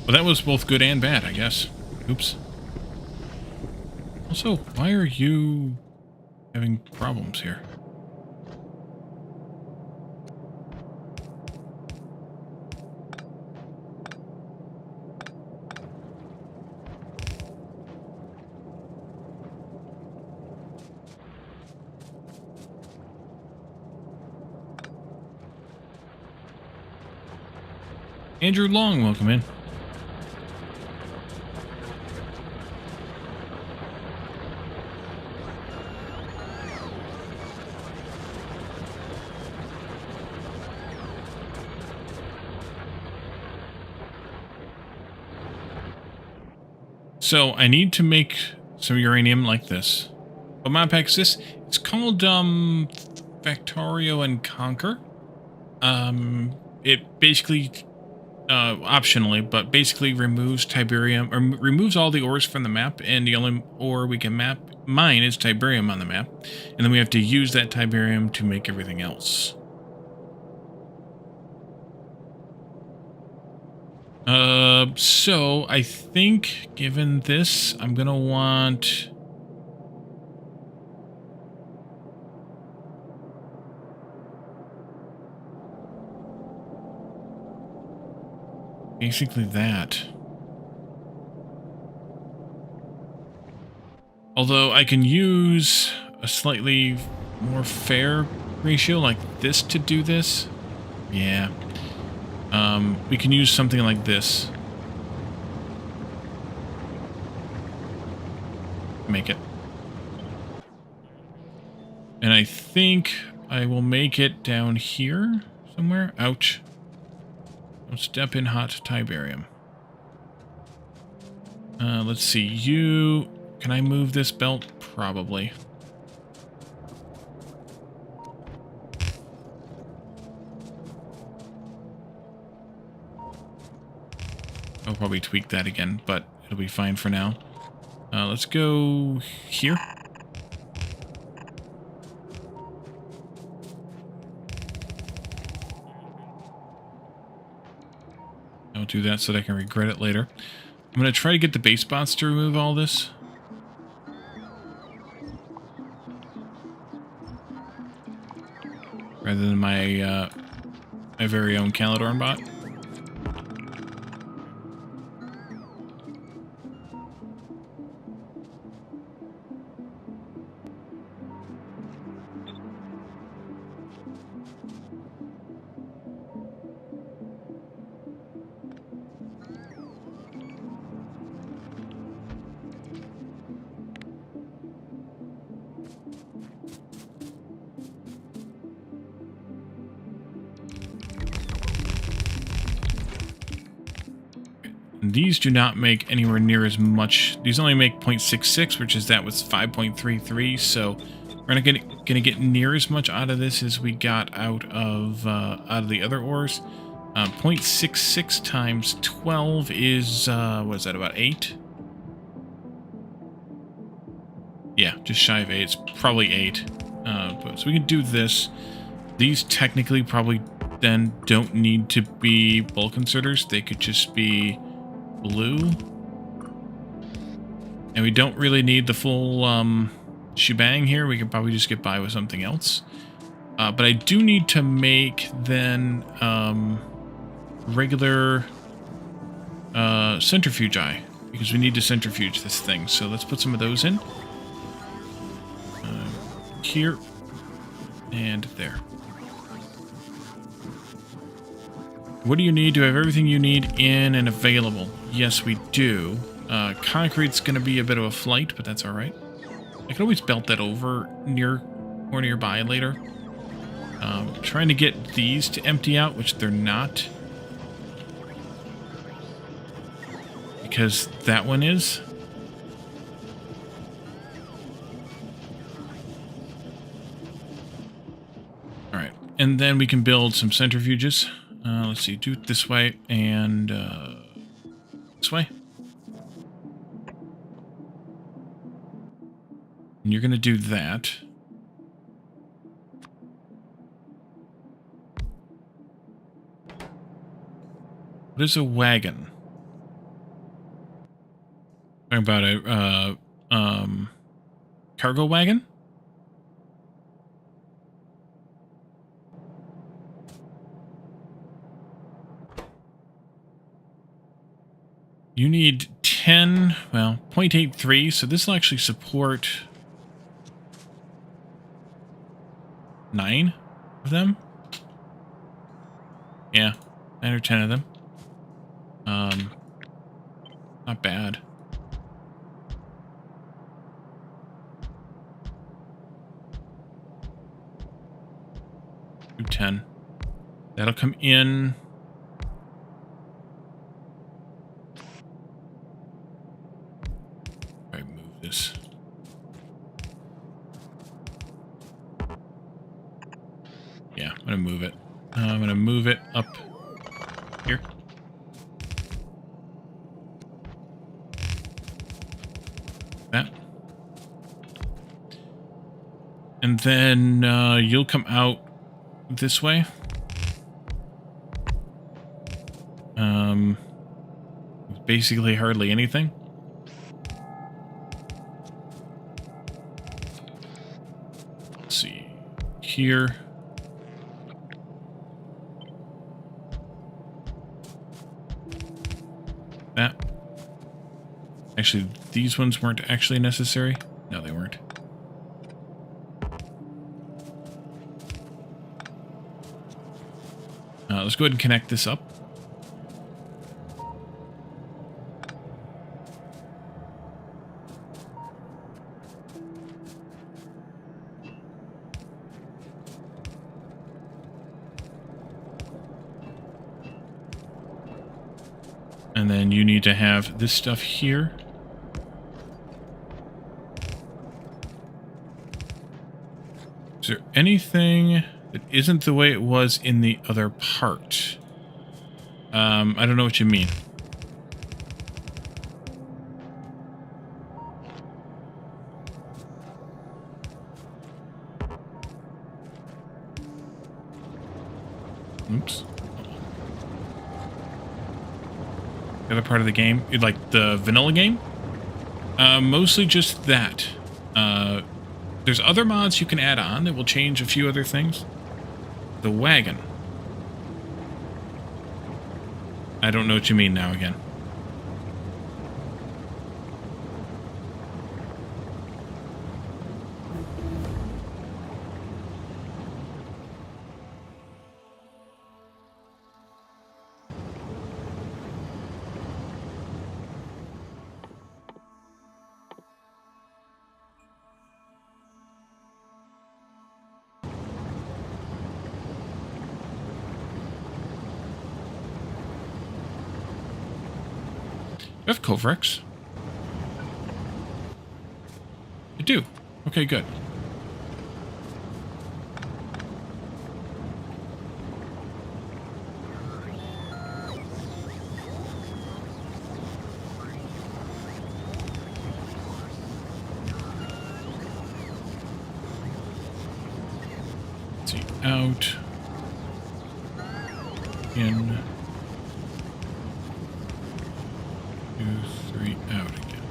Well, that was both good and bad, I guess. Oops. Also, why are you having problems here? Andrew Long, welcome in. So I need to make some uranium like this. What mod pack is this? It's called Factorio and Conquer. It basically optionally, but basically removes Tiberium, or removes all the ores from the map, and the only ore we can mine is Tiberium on the map, and then we have to use that Tiberium to make everything else. So I think given this, I'm gonna want basically that. Although I can use a slightly more fair ratio like this to do this. Yeah. We can use something like this. Make it. And I think I will make it down here somewhere. Ouch. Don't step in hot Tiberium. Let's see. You... Can I move this belt? Probably. I'll probably tweak that again, but it'll be fine for now. Let's go here. I'll do that so that I can regret it later. I'm going to try to get the base bots to remove all this. Rather than my my very own Calidorn bot. And these do not make anywhere near as much. These only make 0.66, which is that was 5.33. So we're not gonna get near as much out of this as we got out of the other ores. 0.66 times 12 is what is that, about 8? Yeah, just shy of 8. It's probably 8. So we can do this. These technically probably then don't need to be bulk inserters. They could just be blue. And we don't really need the full shebang here. We could probably just get by with something else. But I do need to make then regular centrifuge because we need to centrifuge this thing. So let's put some of those in. Here and there. What do you need to have everything you need in and available? Yes, we do. Concrete's going to be a bit of a flight, but that's all right. I can always belt that over near or nearby later. Trying to get these to empty out, which they're not. Because that one is. Alright, and then we can build some centrifuges. Let's see, do it this way and this way. And you're going to do that. What is a wagon? Talking about a cargo wagon? You need 10, well, 0.83, so this will actually support 9 of them. Yeah, 9 or 10 of them. Not bad. Do 10. That'll come in. Right, move this. Yeah, I'm gonna move it. I'm gonna move it up here. That. And then you'll come out this way. Basically hardly anything. Let's see. Here. That. Actually, these ones weren't actually necessary. No, they weren't. Let's go ahead and connect this up. And then you need to have this stuff here. Is there anything that isn't the way it was in the other part? I don't know what you mean. Oops. The other part of the game, like the vanilla game? Mostly just that. There's other mods you can add on that will change a few other things. The wagon. I don't know what you mean now again. I have Covrex. I do. Okay, good. Let's see. Out. In. 2, 3, out again.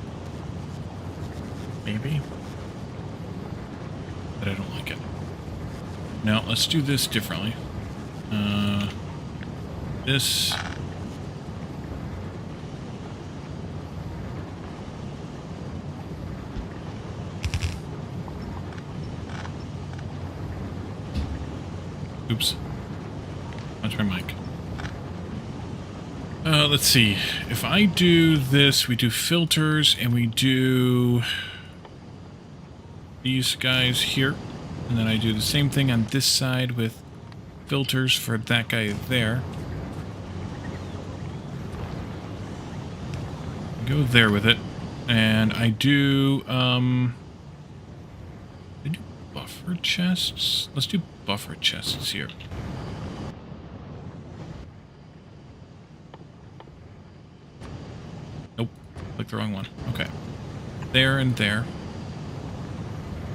Maybe? But I don't like it. Now, let's do this differently. This... Oops. Watch my mic. Let's see. If I do this, we do filters, and we do these guys here. And then I do the same thing on this side with filters for that guy there. Go there with it. And I do buffer chests? Let's do buffer chests here. Nope. Clicked the wrong one. Okay. There and there.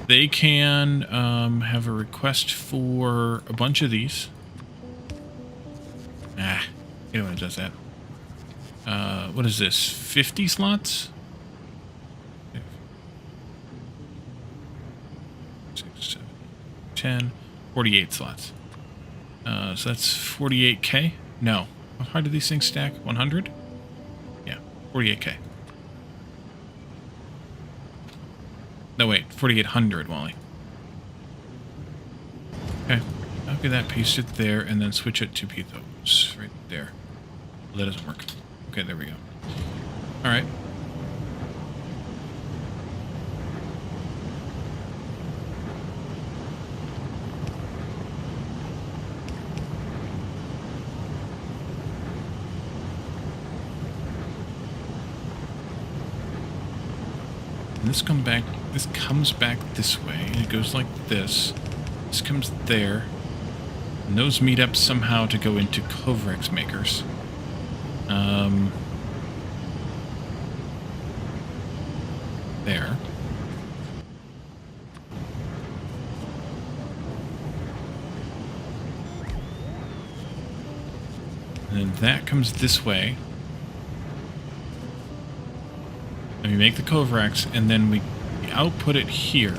They can have a request for a bunch of these. Ah, you know when it does that. What is this? 50 slots? 6, 7, 10, 48 slots. So that's 48K? No. How hard do these things stack? 100? Yeah, 48K. No, wait, 4,800, Wally. Okay, copy that, paste it there, and then switch it to Pithos right there. Well, that doesn't work. Okay, there we go. Alright. And this comes back this way, and it goes like this. This comes there. And those meet up somehow to go into Covrex makers. There. And then that comes this way. And we make the Covrex, and then we output it here.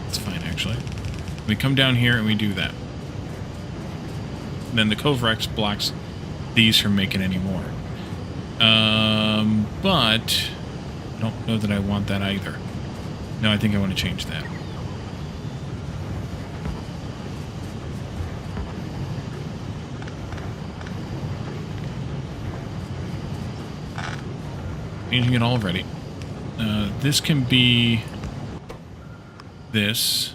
That's fine, actually. We come down here and we do that. And then the Covrex blocks these from making any more. But I don't know that I want that either. No, I think I want to change that. Changing it already. This can be this.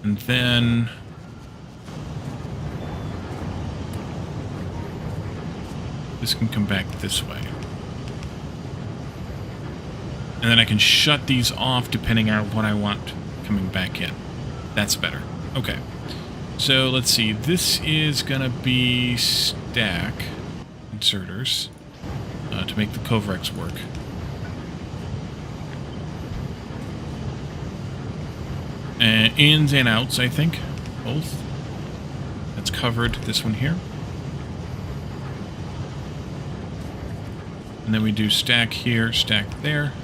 And then this can come back this way. And then I can shut these off depending on what I want coming back in. That's better. Okay. So let's see. This is going to be stack inserters to make the Covrex work. Ins and outs, I think. Both. That's covered. This one here. And then we do stack here, stack there.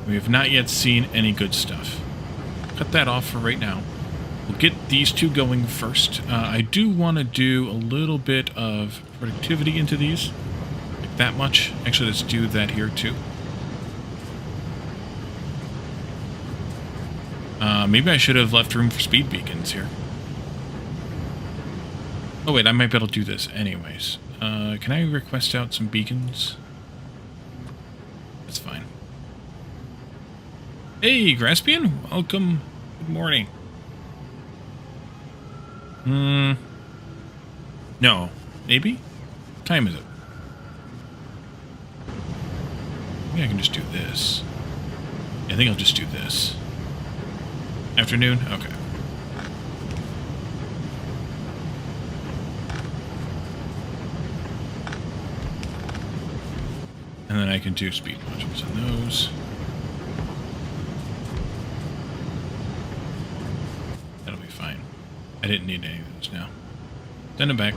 We have not yet seen any good stuff. Cut that off for right now. We'll get these two going first. I do want to do a little bit of productivity into these. Like that much. Actually, let's do that here too. Maybe I should have left room for speed beacons here. Oh wait, I might be able to do this anyways. Can I request out some beacons? That's fine. Hey, Graspian, welcome. Good morning. No. Maybe? What time is it? Maybe I can just do this. Yeah, I think I'll just do this. Afternoon? Okay. And then I can do speed modules on those. That'll be fine. I didn't need any of those now. Send them back.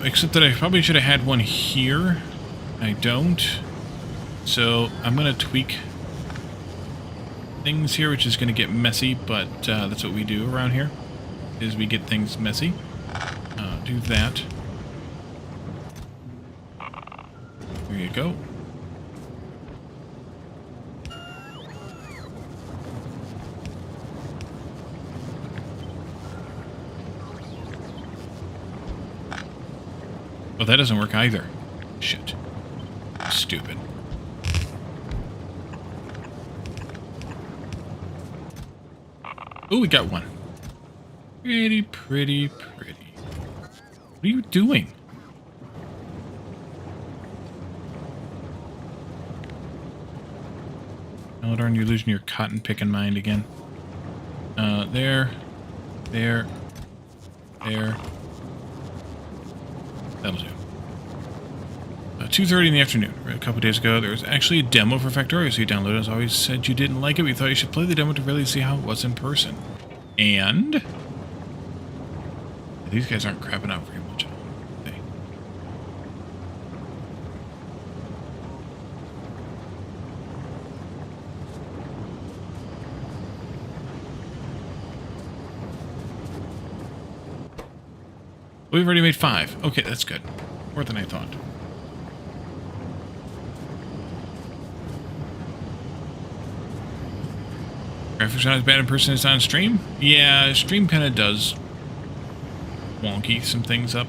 Except that I probably should have had one here. I don't. So I'm going to tweak things here, which is going to get messy, but that's what we do around here, is we get things messy. Do that. There you go. Oh, that doesn't work either. Shit. Stupid. Oh, we got one. Pretty, pretty, pretty. What are you doing? Oh, darn, you're losing your cotton picking mind again. There. There. There. That'll do. 2:30 in the afternoon. A couple days ago, there was actually a demo for Factorio, so you downloaded it. As always said you didn't like it, we thought you should play the demo to really see how it was in person. And these guys aren't crapping out very much. They. We've already made 5. Okay, that's good. More than I thought. Graphics not as bad in person as on stream? Yeah, stream kind of does wonky some things up.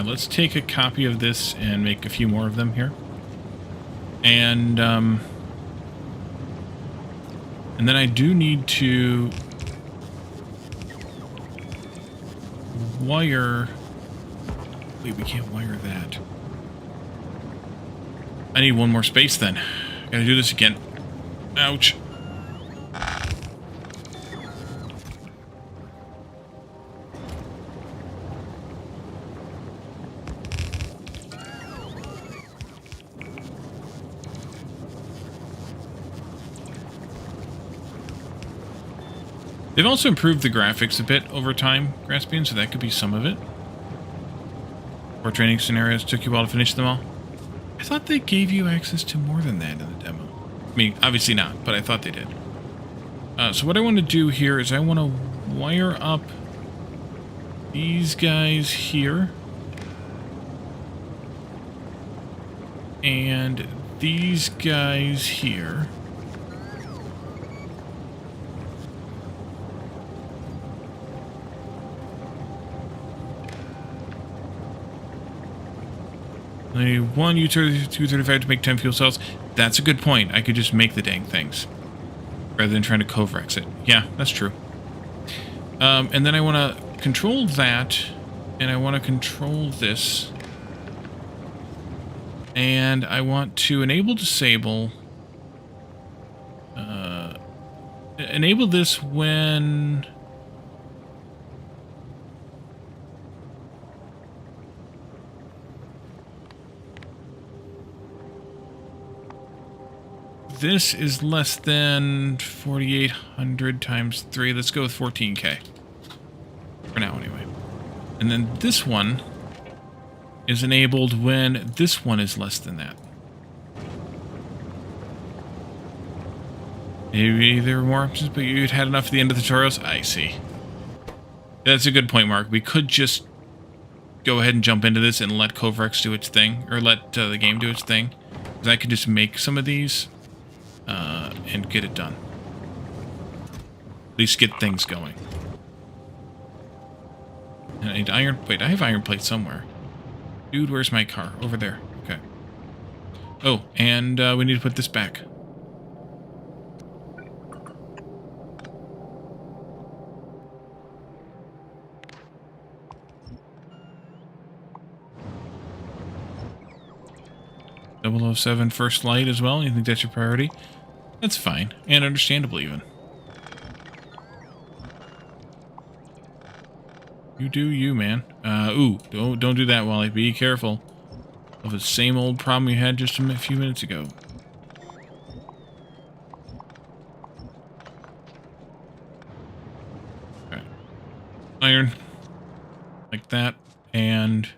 Let's take a copy of this and make a few more of them here. And then I do need to wire... Wait, we can't wire that. I need one more space then. Gotta do this again. Ouch. They've also improved the graphics a bit over time, Graspian, so that could be some of it. 4 training scenarios took you a while to finish them all. I thought they gave you access to more than that in the demo. I mean, obviously not, but I thought they did. So what I want to do here is I want to wire up these guys here. And these guys here. I need 1 U-235 to make 10 fuel cells. That's a good point. I could just make the dang things. Rather than trying to Covrex it. Yeah, that's true. And then I want to control that. And I want to control this. And I want to enable disable. Enable this when... This is less than 4,800 times 3. Let's go with 14K. For now, anyway. And then this one is enabled when this one is less than that. Maybe there were more options, but you'd had enough at the end of the tutorials? I see. That's a good point, Mark. We could just go ahead and jump into this and let Covrex do its thing, or let the game do its thing. Because I could just make some of these and get it done. At least get things going. And I need iron. Wait, I have iron plate somewhere. Dude, where's my car? Over there. Okay. Oh, and we need to put this back. .007 first light as well. You think that's your priority? That's fine, and understandable even. You do you, man. Ooh, don't do that, Wally. Be careful of the same old problem you had just a few minutes ago. Okay. Iron. Like that, and...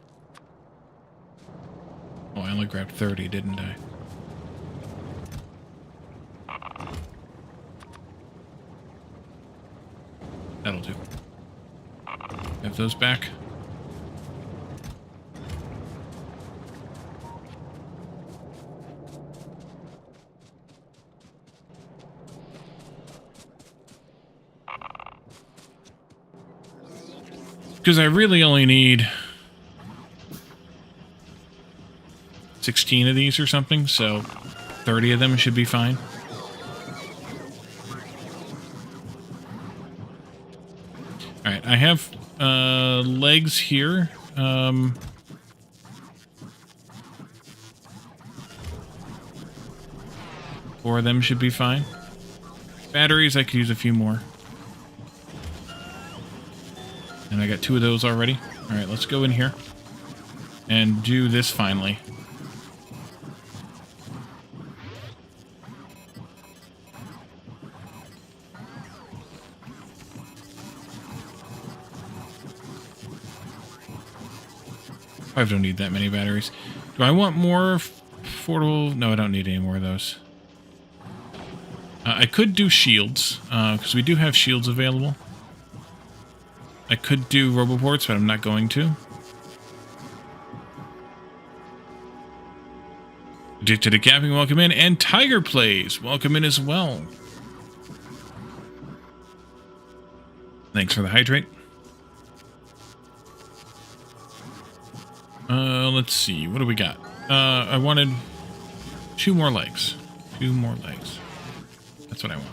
Oh, I only grabbed 30, didn't I? That'll do. Have those back. Because I really only need 16 of these or something, so 30 of them should be fine. Alright, I have legs here. 4 of them should be fine. Batteries, I could use a few more. And I got 2 of those already. Alright, let's go in here and do this finally. I don't need that many batteries. Do I want more affordable? No, I don't need any more of those. I could do shields, because we do have shields available. I could do roboports, but I'm not going to. Addicted to Capping, welcome in. And Tiger Plays, welcome in as well. Thanks for the hydrate. Let's see. What do we got? I wanted 2 more legs. 2 more legs. That's what I want.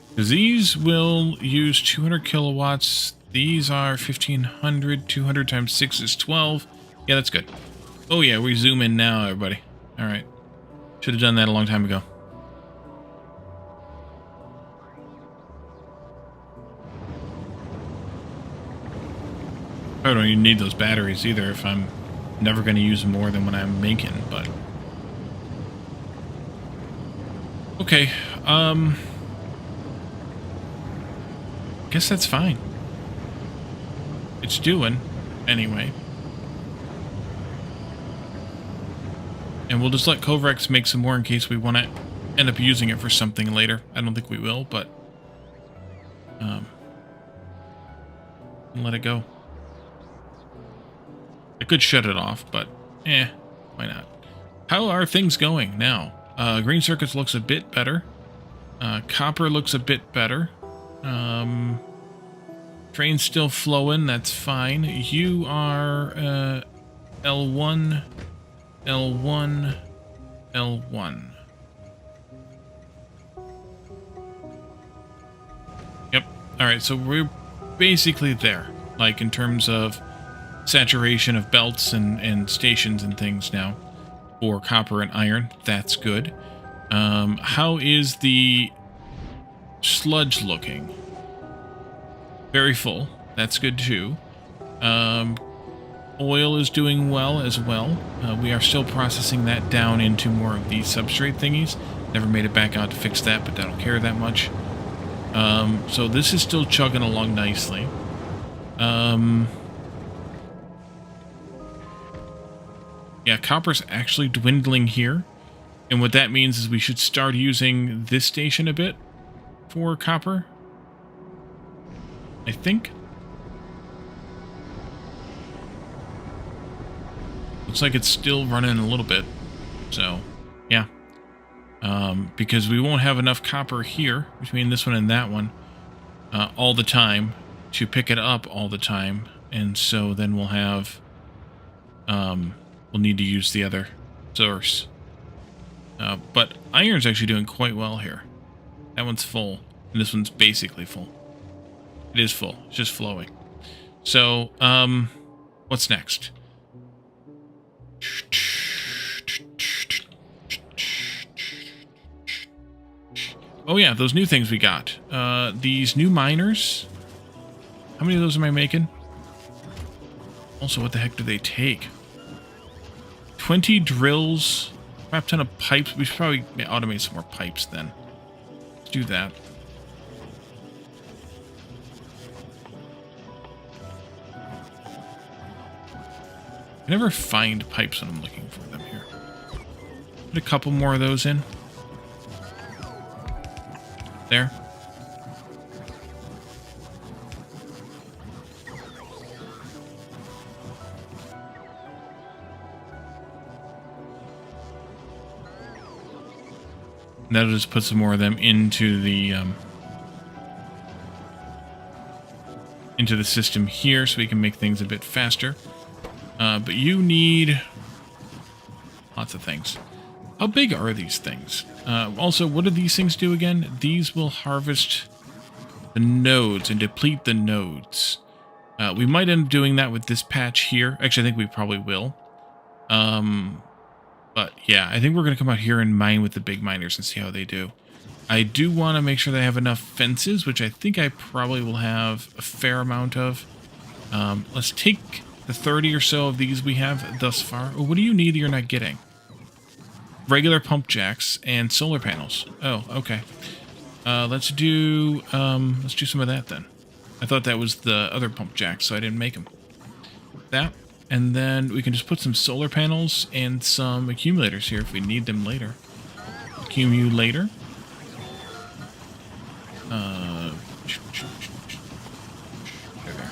Because these will use 200 kilowatts. These are 1500. 200 times 6 is 12. Yeah, that's good. Oh yeah, we zoom in now, everybody. All right. Should have done that a long time ago. I don't even need those batteries either if I'm never going to use more than what I'm making, but... Okay, guess that's fine. It's doing, anyway. And we'll just let Covrex make some more in case we want to end up using it for something later. I don't think we will, but... let it go. I could shut it off, but why not? How are things going now? Green circuits looks a bit better. Copper looks a bit better. Train's still flowing, that's fine. You are L1, L1, L1. Yep. Alright, so we're basically there. Like, in terms of saturation of belts and stations and things now for copper and iron. That's good. How is the sludge looking? Very full. That's good too. Oil is doing well as well. We are still processing that down into more of these substrate thingies. Never made it back out to fix that, but I don't care that much. So this is still chugging along nicely. Yeah, copper's actually dwindling here. And what that means is we should start using this station a bit for copper. I think. Looks like it's still running a little bit. So, yeah. Because we won't have enough copper here between this one and that one all the time to pick it up all the time. And so then we'll have... we'll need to use the other source. But iron's actually doing quite well here. That one's full, and this one's basically full. It is full. It's just flowing. So, what's next? Oh yeah, those new things we got. These new miners. How many of those am I making? Also, what the heck do they take? 20 drills, a crap ton of pipes. We should probably automate some more pipes then. Let's do that. I never find pipes when I'm looking for them here. Put a couple more of those in. There. And that'll just put some more of them into the system here, so we can make things a bit faster. But you need lots of things. How big are these things? Also, what do these things do again? These will harvest the nodes and deplete the nodes. We might end up doing that with this patch here. Actually, I think we probably will. But yeah, I think we're going to come out here and mine with the big miners and see how they do. I do want to make sure that I have enough fences, which I think I probably will have a fair amount of. Let's take the 30 or so of these we have thus far. Oh, what do you need that you're not getting? Regular pump jacks and solar panels. Oh, okay. Let's do some of that then. I thought that was the other pump jacks, so I didn't make them. That, and then we can just put some solar panels and some accumulators here if we need them later. Accumulator. There.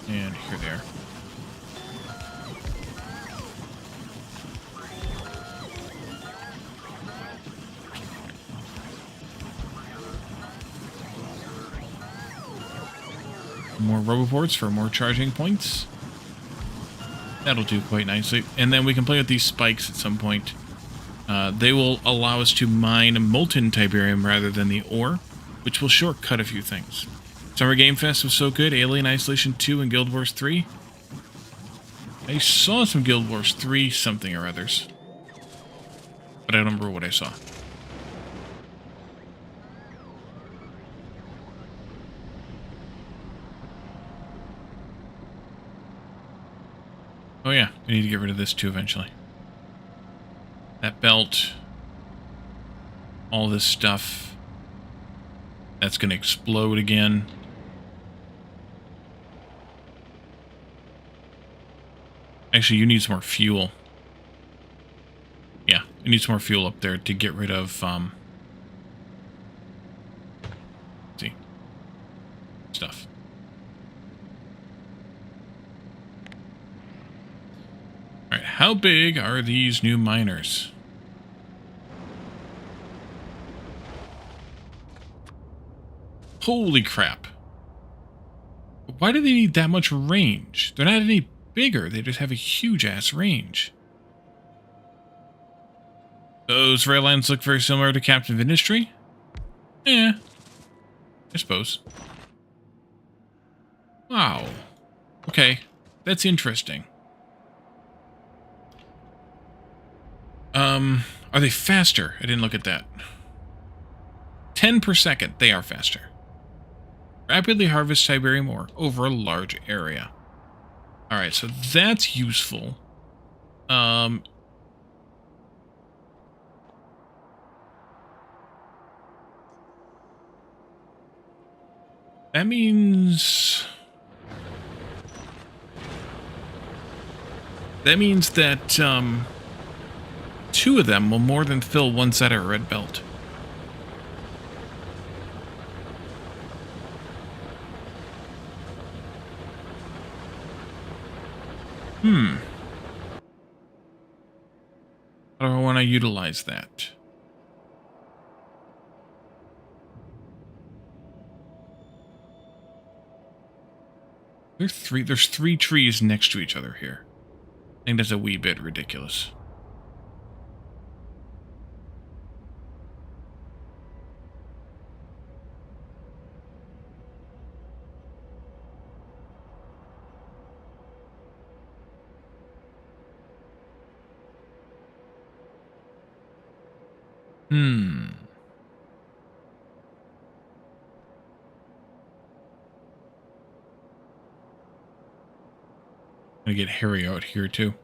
And here there. More roboports for more charging points. That'll do quite nicely. And then we can play with these spikes at some point. They will allow us to mine molten Tiberium rather than the ore, which will shortcut a few things. Summer Game Fest was so good. Alien Isolation 2 and Guild Wars 3. I saw some Guild Wars 3 something or others, but I don't remember what I saw. Oh yeah, we need to get rid of this too eventually. That belt, all this stuff, that's going to explode again. Actually, you need some more fuel. Yeah, you need some more fuel up there to get rid of, see, stuff. Alright, how big are these new miners? Holy crap. Why do they need that much range? They're not any bigger, they just have a huge-ass range. Those rail lines look very similar to Captain of Industry? Eh, I suppose. Wow. Okay, that's interesting. Are they faster? I didn't look at that. 10 per second. They are faster. Rapidly harvest Tiberium ore over a large area. Alright, so that's useful. That means... That means that, two of them will more than fill one side of a red belt. How do I want to utilize that? There's three trees next to each other here. I think that's a wee bit ridiculous. Gonna get Harry out here too.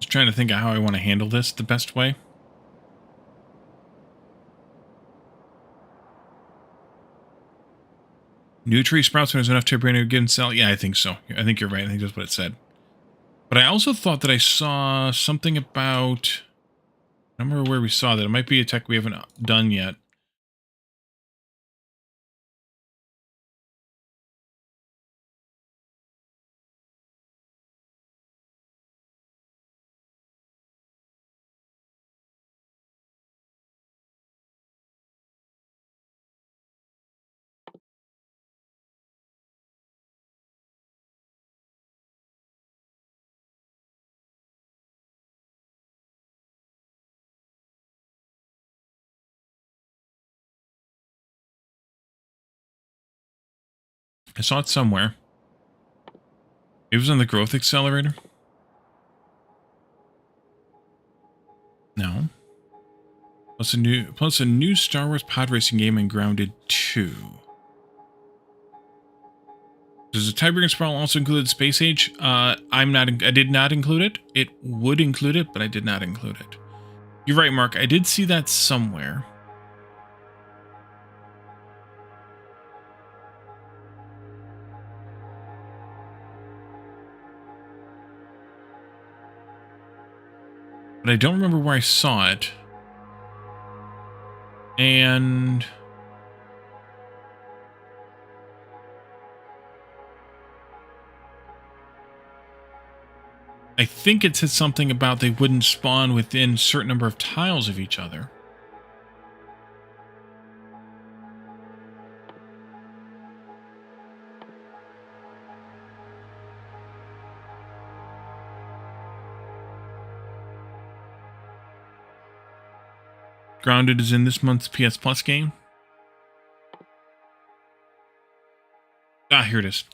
Just trying to think of how I want to handle this the best way. New tree sprouts when there's enough Tiberium to get and sell. Yeah, I think so. I think you're right. I think that's what it said. But I also thought that I saw something about... I don't remember where we saw that. It might be a tech we haven't done yet. I saw it somewhere. It was on the growth accelerator. No. Plus a new Star Wars pod racing game and Grounded 2. Does the Tiberian Sprawl also include Space Age? I did not include it. It would include it, but I did not include it. You're right, Mark. I did see that somewhere. But I don't remember where I saw it. And... I think it said something about they wouldn't spawn within a certain number of tiles of each other. Grounded is in this month's PS Plus game. Ah, here it is.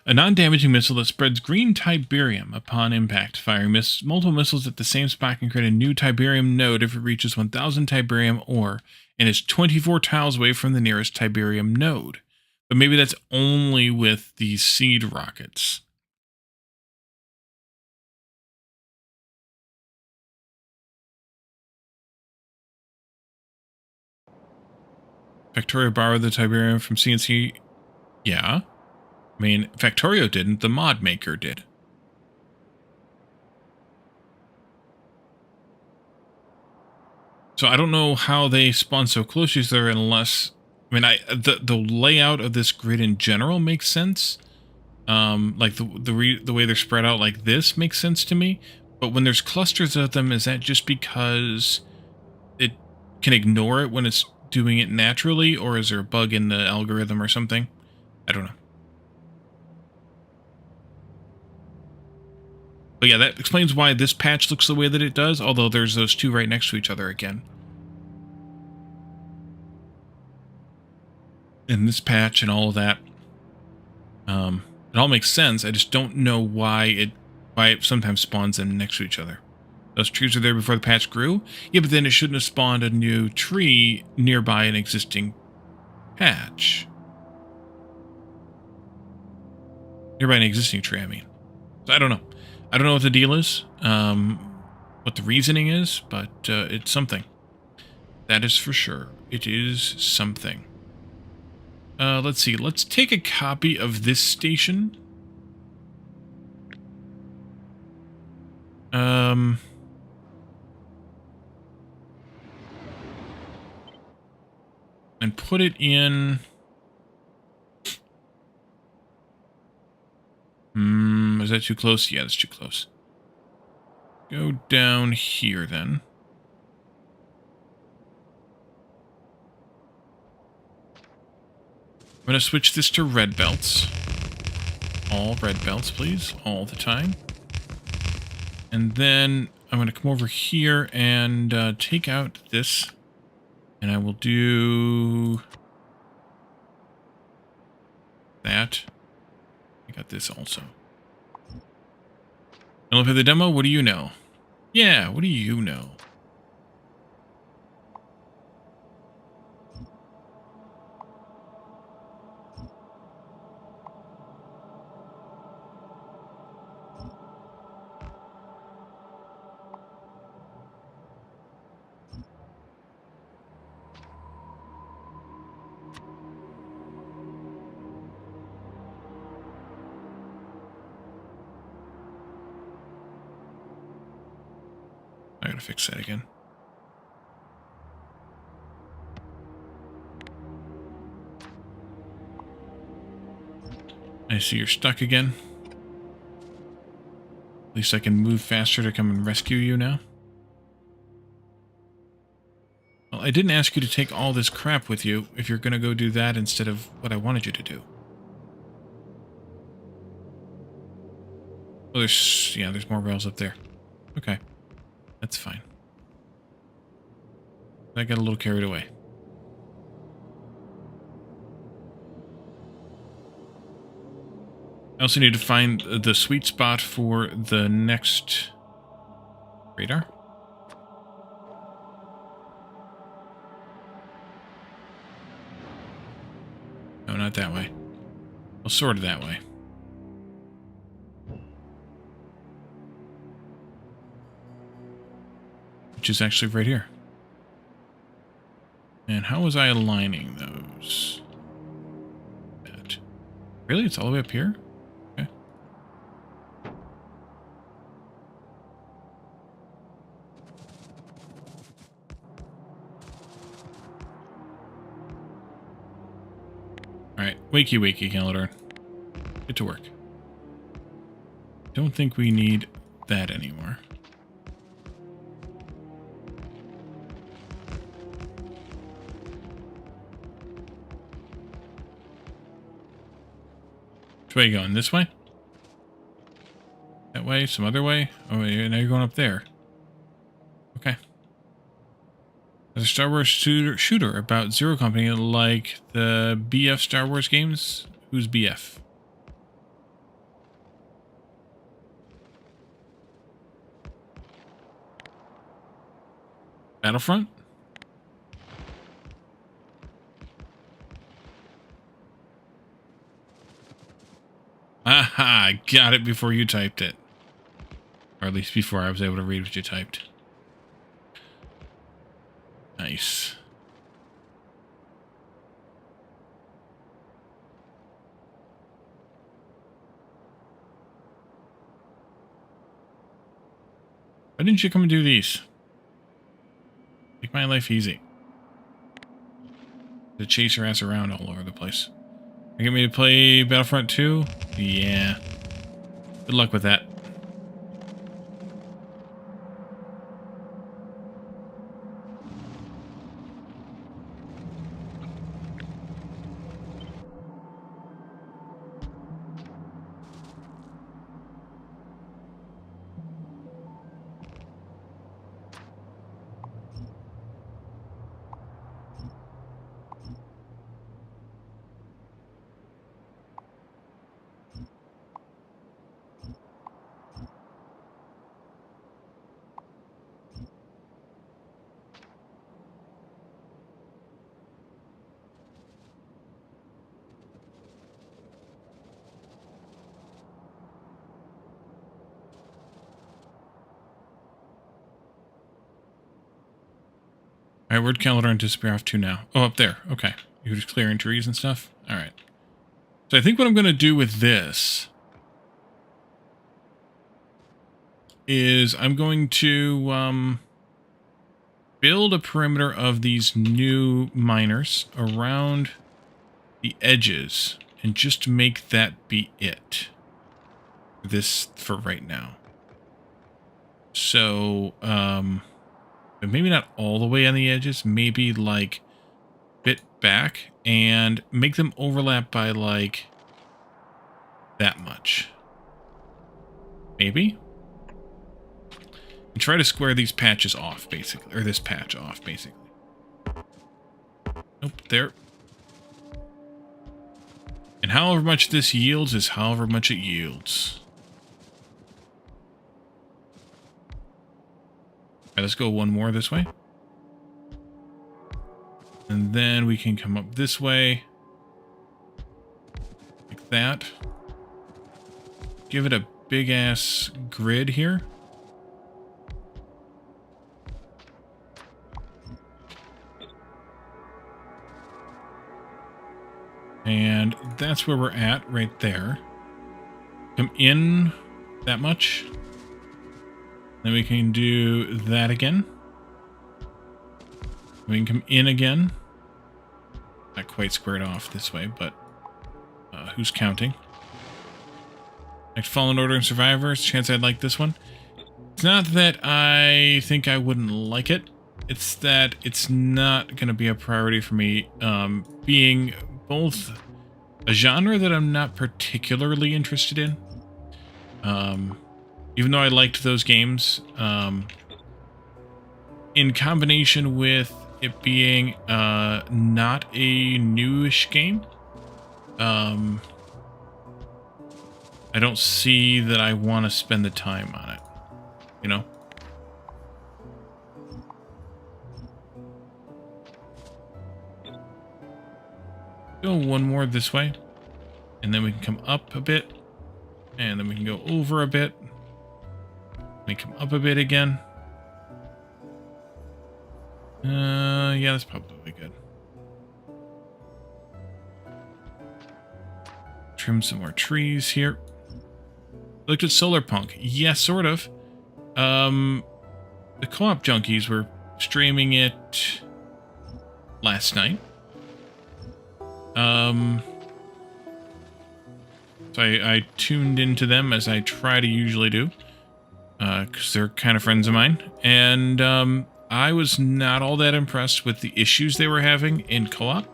A non-damaging missile that spreads green Tiberium upon impact. Firing multiple missiles at the same spot can create a new Tiberium node if it reaches 1,000 Tiberium ore and is 24 tiles away from the nearest Tiberium node. But maybe that's only with the seed rockets. Factorio borrowed the Tiberium from CNC. Yeah. I mean, Factorio didn't, the mod maker did. So I don't know how they spawn so close to each other unless... I mean, the layout of this grid in general makes sense. Like the way they're spread out like this makes sense to me. But when there's clusters of them, is that just because it can ignore it when it's doing it naturally? Or is there a bug in the algorithm or something? I don't know. But yeah, that explains why this patch looks the way that it does, although there's those two right next to each other again. And this patch and all of that, it all makes sense. I just don't know why it sometimes spawns them next to each other. Those trees were there before the patch grew? Yeah, but then it shouldn't have spawned a new tree nearby an existing patch. Nearby an existing tree, I mean. So I don't know. I don't know what the deal is. what the reasoning is, but it's something. That is for sure. It is something. Let's see. Let's take a copy of this station. And put it in... is that too close? Yeah, that's too close. Go down here, then. I'm going to switch this to red belts. All red belts, please. All the time. And then I'm going to come over here and take out this. And I will do that. I got this also. And look at the demo. What do you know? Yeah, what do you know? I gotta fix that again. I see you're stuck again. At least I can move faster to come and rescue you now. Well, I didn't ask you to take all this crap with you if you're gonna go do that instead of what I wanted you to do. Oh, there's more rails up there. Okay. That's fine. I got a little carried away. I also need to find the sweet spot for the next radar. No, not that way. Well, sort of that way. Which is actually right here. And how was I aligning those? That. Really? It's all the way up here? Okay. Alright. Wakey, wakey, Calidor. Get to work. Don't think we need that anymore. Which way are you going? This way? That way? Some other way? Oh, now you're going up there. Okay. There's a Star Wars shooter about Zero Company like the BF Star Wars games. Who's BF? Battlefront? Aha! I got it before you typed it. Or at least before I was able to read what you typed. Nice. Why didn't you come and do these? Make my life easy. To chase your ass around all over the place. You get me to play Battlefront 2? Yeah. Good luck with that. All right, where'd Calidar and Disappear off to now? Oh, up there. Okay. You're just clearing trees and stuff? All right. So I think what I'm going to do with this is I'm going to build a perimeter of these new miners around the edges and just make that be it. This for right now. So, but maybe not all the way on the edges, maybe like bit back and make them overlap by like that much. Maybe? And try to square these patches off, basically. Or this patch off, basically. Nope, there. And however much this yields is however much it yields. Alright, let's go one more this way. And then we can come up this way. Like that. Give it a big-ass grid here. And that's where we're at, right there. Come in that much. Then we can do that again. We can come in again. Not quite squared off this way, but who's counting? Next Fallen Order and Survivors. Chance I'd like this one. It's not that I think I wouldn't like it. It's that it's not going to be a priority for me. Being both a genre that I'm not particularly interested in. Even though I liked those games. In combination with it being not a newish game. I don't see that I want to spend the time on it, you know? Go one more this way, and then we can come up a bit, and then we can go over a bit. We come up a bit again. Yeah, that's probably good. Trim some more trees here. Looked at Solar Punk. Yes, sort of. The Co-op Junkies were streaming it last night. So I tuned into them as I try to usually do. Because they're kind of friends of mine. And I was not all that impressed with the issues they were having in co-op.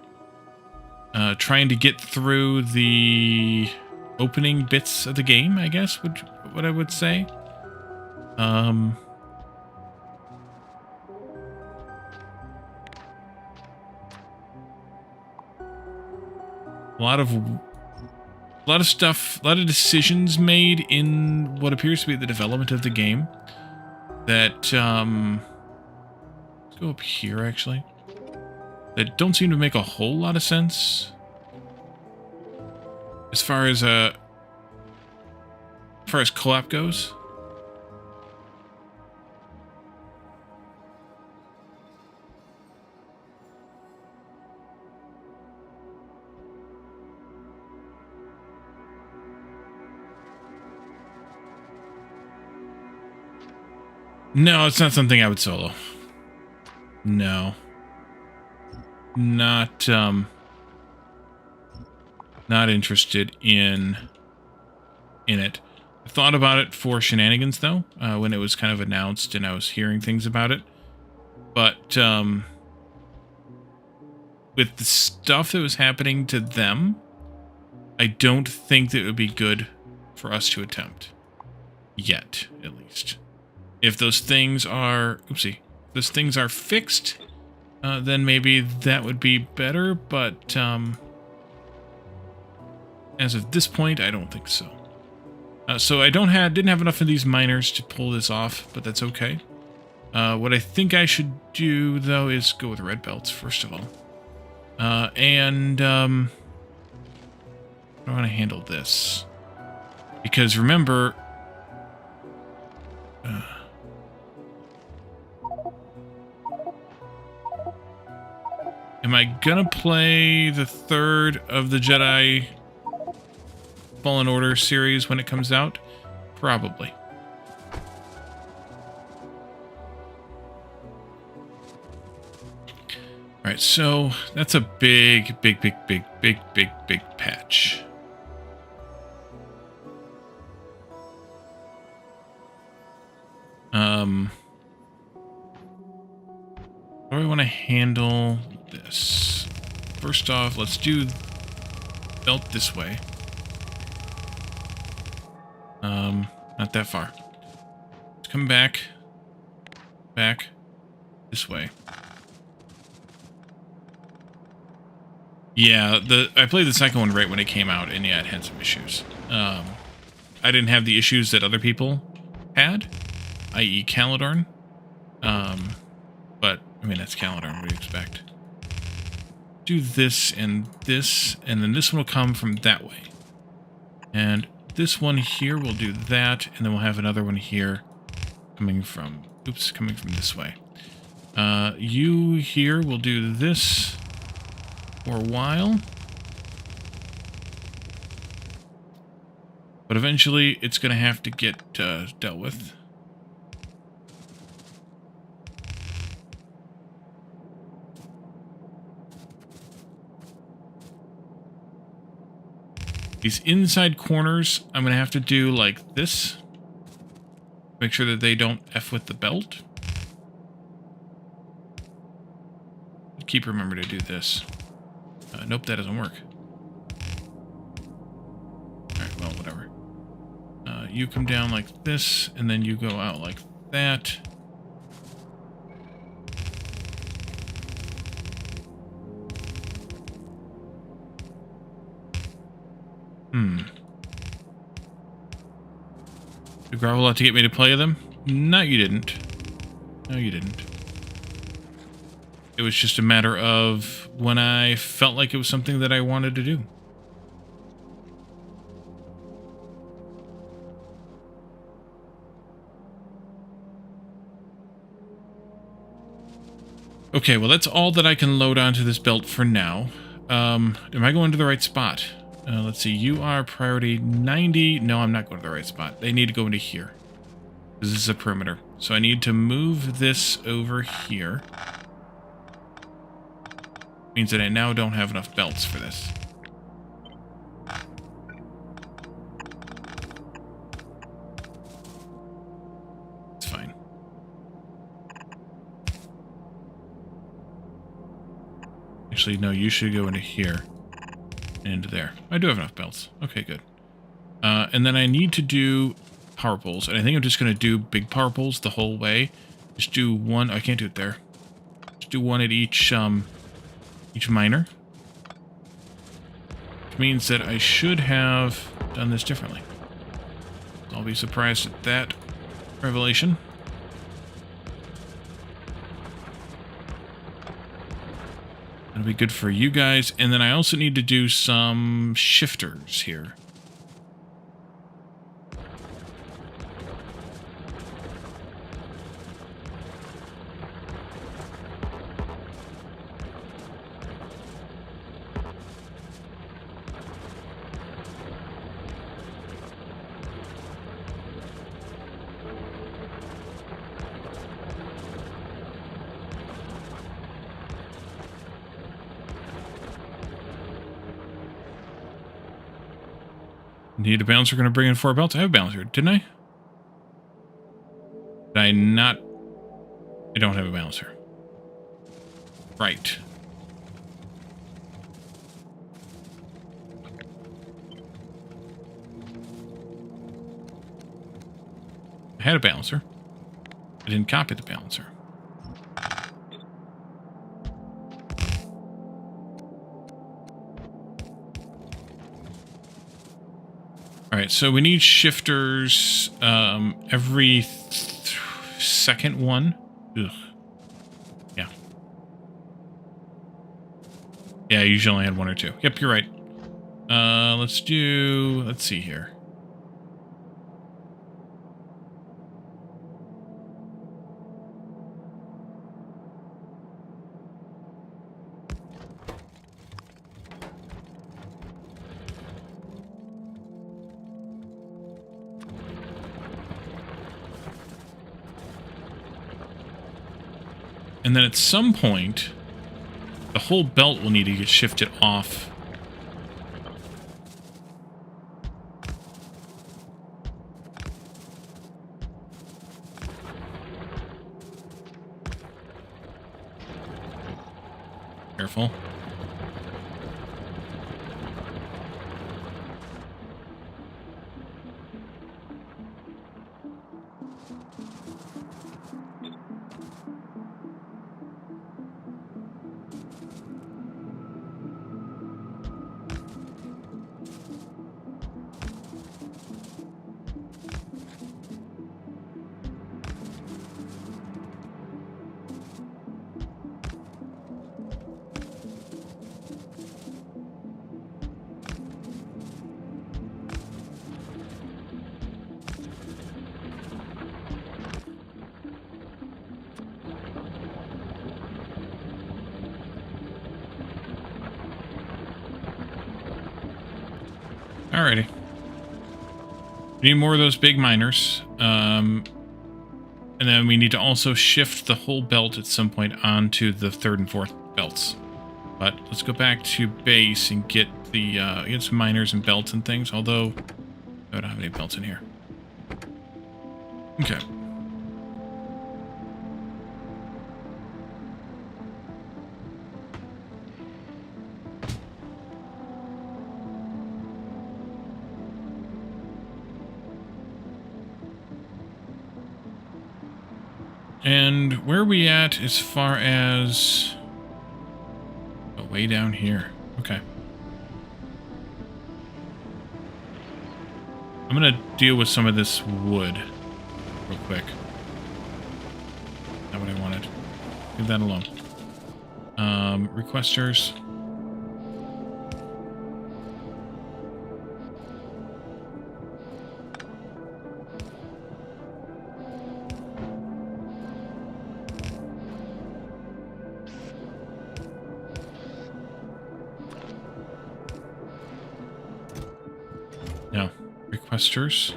Trying to get through the opening bits of the game, I guess, what I would say. A lot of stuff, a lot of decisions made in what appears to be the development of the game that, let's go up here, actually, that don't seem to make a whole lot of sense as far as co-op goes. No, it's not something I would solo. No. Not interested in it. I thought about it for shenanigans, though, when it was kind of announced and I was hearing things about it. But with the stuff that was happening to them, I don't think that it would be good for us to attempt. Yet, at least. If those things are... Oopsie. If those things are fixed, then maybe that would be better, but as of this point, I don't think so. So I didn't have enough of these miners to pull this off, but that's okay. What I think I should do, though, is go with red belts, first of all. And how do I want to handle this? Because remember... Am I gonna play the third of the Jedi Fallen Order series when it comes out? Probably. Alright, so that's a big patch. How do I want to handle this? First off, let's do belt this way. Not that far. Let's come back this way. Yeah, I played the second one right when it came out, and yeah, it had some issues. I didn't have the issues that other people had, i.e. Caledorn. But, I mean, that's Caledorn, what do you expect? Do this, and then this one will come from that way. And this one here will do that, and then we'll have another one here coming from this way. You here will do this for a while. But eventually, it's going to have to get dealt with. These inside corners, I'm going to have to do like this. Make sure that they don't F with the belt. Keep remember to do this. Nope, that doesn't work. Alright, well, whatever. You come down like this, and then you go out like that. Did Gravel have to get me to play them? No, you didn't. No, you didn't. It was just a matter of when I felt like it was something that I wanted to do. Okay, well, that's all that I can load onto this belt for now. Am I going to the right spot? Let's see, you are priority 90. No, I'm not going to the right spot. They need to go into here. This is a perimeter. So I need to move this over here. Means that I now don't have enough belts for this. It's fine. Actually, no, you should go into here. And into there. I do have enough belts. Okay, good. And then I need to do power poles. And I think I'm just going to do big power poles the whole way. Just do one. I can't do it there. Just do one at each miner. Which means that I should have done this differently. I'll be surprised at that revelation. That'll be good for you guys. And then I also need to do some shifters here. Need a balancer, going to bring in 4 belts. I have a balancer, didn't I? Did I not? I don't have a balancer. Right. I had a balancer. I didn't copy the balancer. Alright, so we need shifters every second one. Ugh. Yeah. Yeah, I usually only had 1 or 2. Yep, you're right. Let's see here. And then at some point, the whole belt will need to get shifted off. Careful. Alrighty. We need more of those big miners. And then we need to also shift the whole belt at some point onto the third and fourth belts. But let's go back to base and get the get some miners and belts and things, although I don't have any belts in here. Okay. And where are we at as far as... Oh, way down here. Okay. I'm going to deal with some of this wood real quick. Not what I wanted. Leave that alone. Requesters. No. Requesters.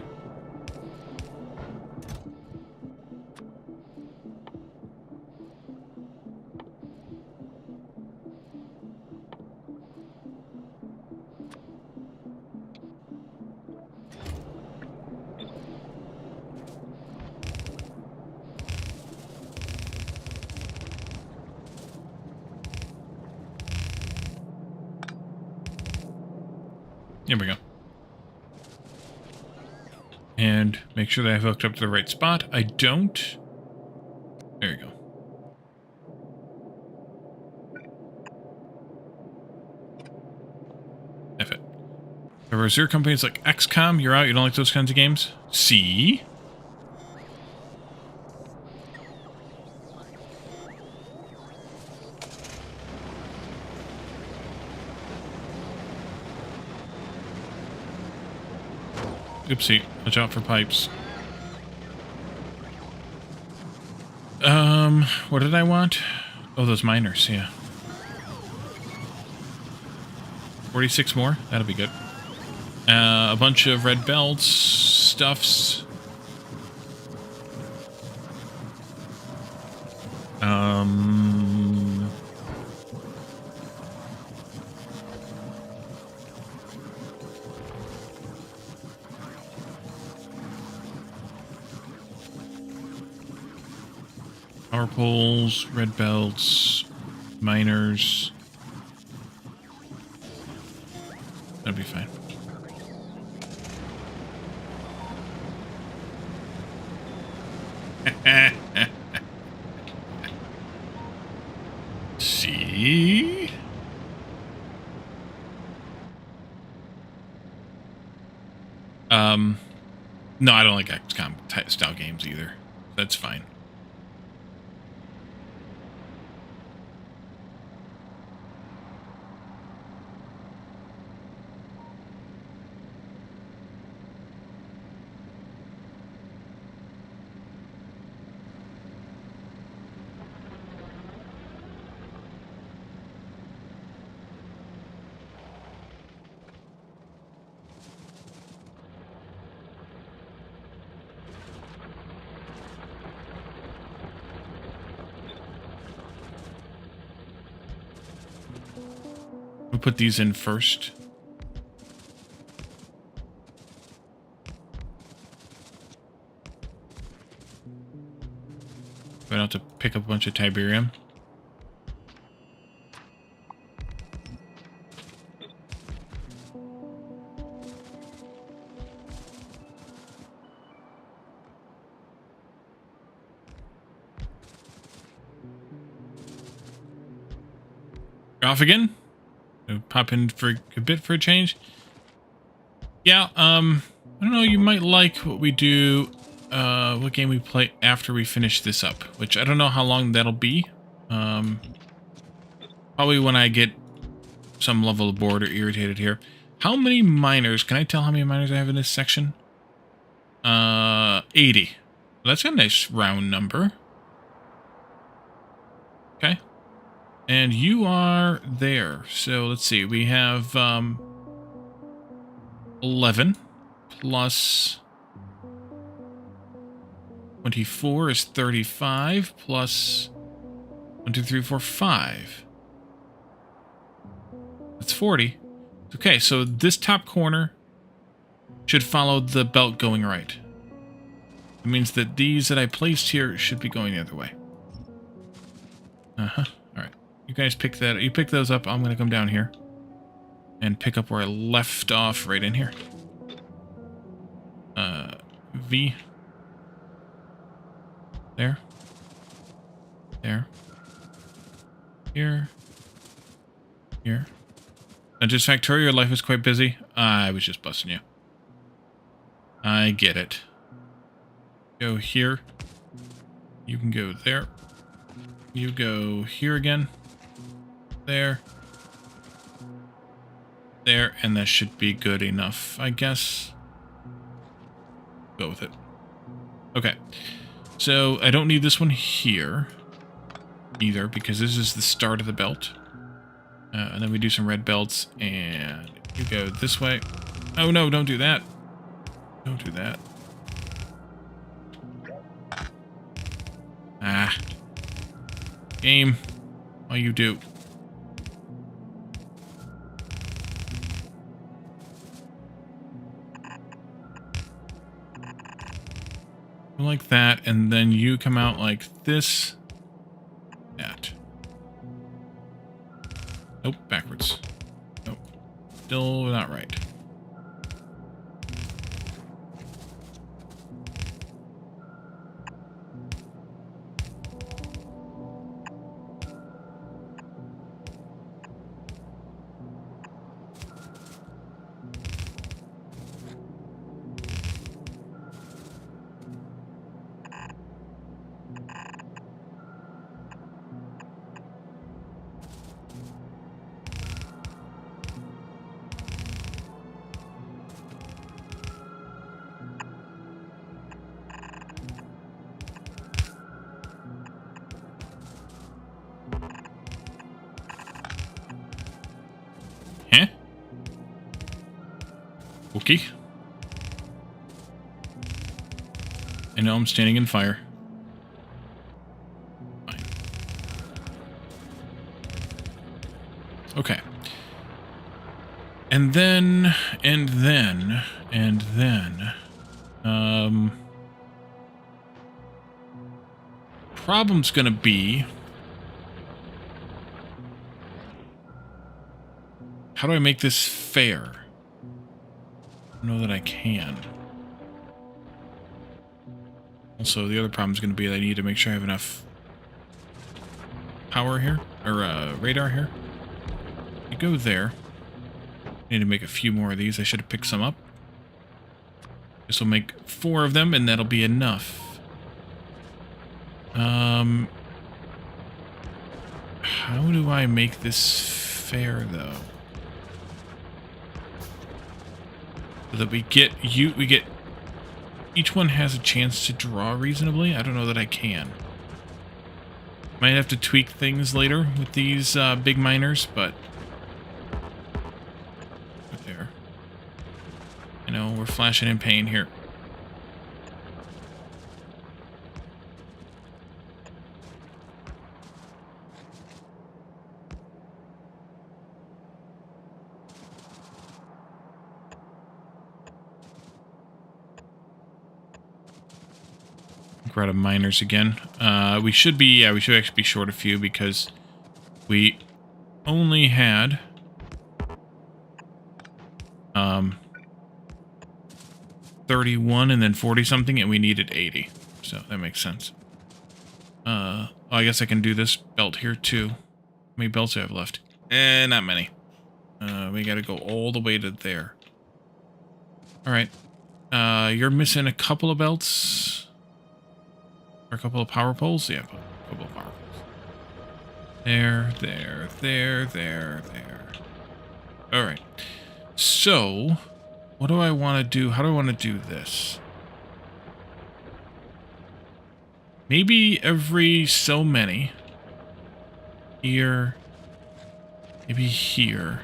Here we go. And make sure that I've hooked up to the right spot. I don't. There you go. F it. There are zero companies like XCOM. You're out. You don't like those kinds of games? See? Oopsie. Watch out for pipes. What did I want? Oh, those miners, yeah. 46 more? That'll be good. A bunch of red belts, stuffs. Power poles, red belts, miners. That'll be fine. See? No, I don't like XCOM style games either. That's fine. We'll put these in first. I don't have to pick up a bunch of Tiberium. Off again. Pop in for a bit for a change. Yeah, I don't know, you might like what we do, what game we play after we finish this up, which I don't know how long that'll be. Probably when I get some level bored or irritated here. How many miners? Can I tell how many miners I have in this section? 80. That's a nice round number. Okay. And you are there. So let's see. We have 11 plus 24 is 35 plus 1, 2, 3, 4, 5. That's 40. Okay, so this top corner should follow the belt going right. It means that these that I placed here should be going the other way. Uh-huh. Alright. You guys pick that. You pick those up. I'm going to come down here and pick up where I left off right in here. V. There. There. Here. Here. Now, just Factorio, your life is quite busy. I was just busting you. I get it. Go here. You can go there. You go here again. There. There, and that should be good enough, I guess. Go with it. Okay. So, I don't need this one here either, because this is the start of the belt. And then we do some red belts, and you go this way. Oh no, don't do that. Don't do that. Ah. Game. All you do. Like that, and then you come out like this. That. Nope, backwards. Nope. Still not right. Huh? Okay. I know I'm standing in fire. Fine. Okay. And then, problem's gonna be, how do I make this fair? I don't know that I can. Also, the other problem is going to be that I need to make sure I have enough power here, or radar here. You go there. I need to make a few more of these. I should have picked some up. This will make 4 of them, and that'll be enough. How do I make this fair, though? So that we get each one has a chance to draw reasonably. I don't know that I can. Might have to tweak things later with these big miners, but right there. I know we're flashing in pain here. We're out of miners again. We should be, yeah, we should actually be short a few because we only had 31 and then 40 something, and we needed 80. So that makes sense. I guess I can do this belt here too. How many belts do I have left? Not many. We gotta go all the way to there. Alright. You're missing a couple of belts. Or a couple of power poles? Yeah, a couple of power poles. There. Alright. So, what do I want to do? How do I want to do this? Maybe every so many. Here. Maybe here.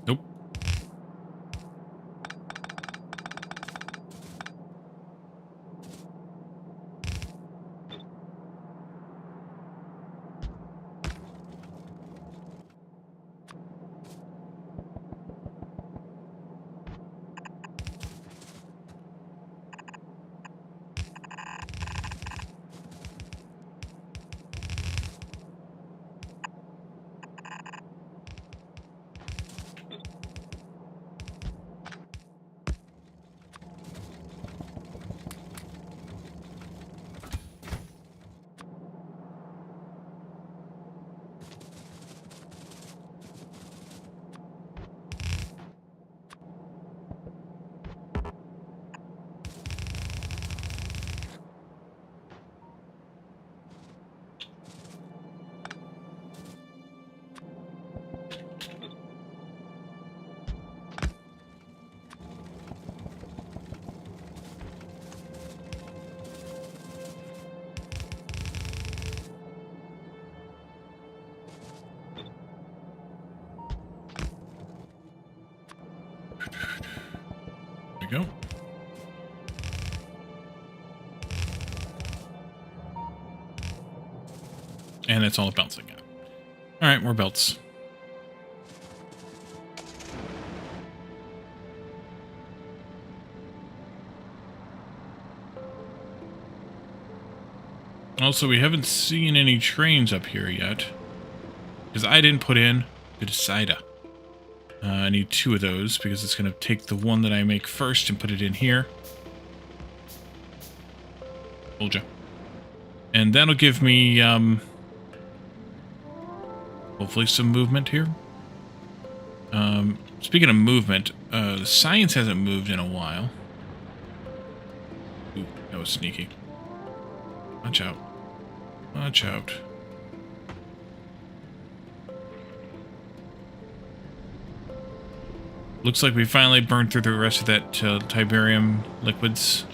Nope. There we go. And that's all the belts I got. Alright, more belts. Also, we haven't seen any trains up here yet. Because I didn't put in the decider. I need 2 of those because it's going to take the one that I make first and put it in here. Told ya. And that'll give me, hopefully some movement here. Speaking of movement, the science hasn't moved in a while. Ooh, that was sneaky. Watch out. Watch out. Looks like we finally burned through the rest of that Tiberium liquids.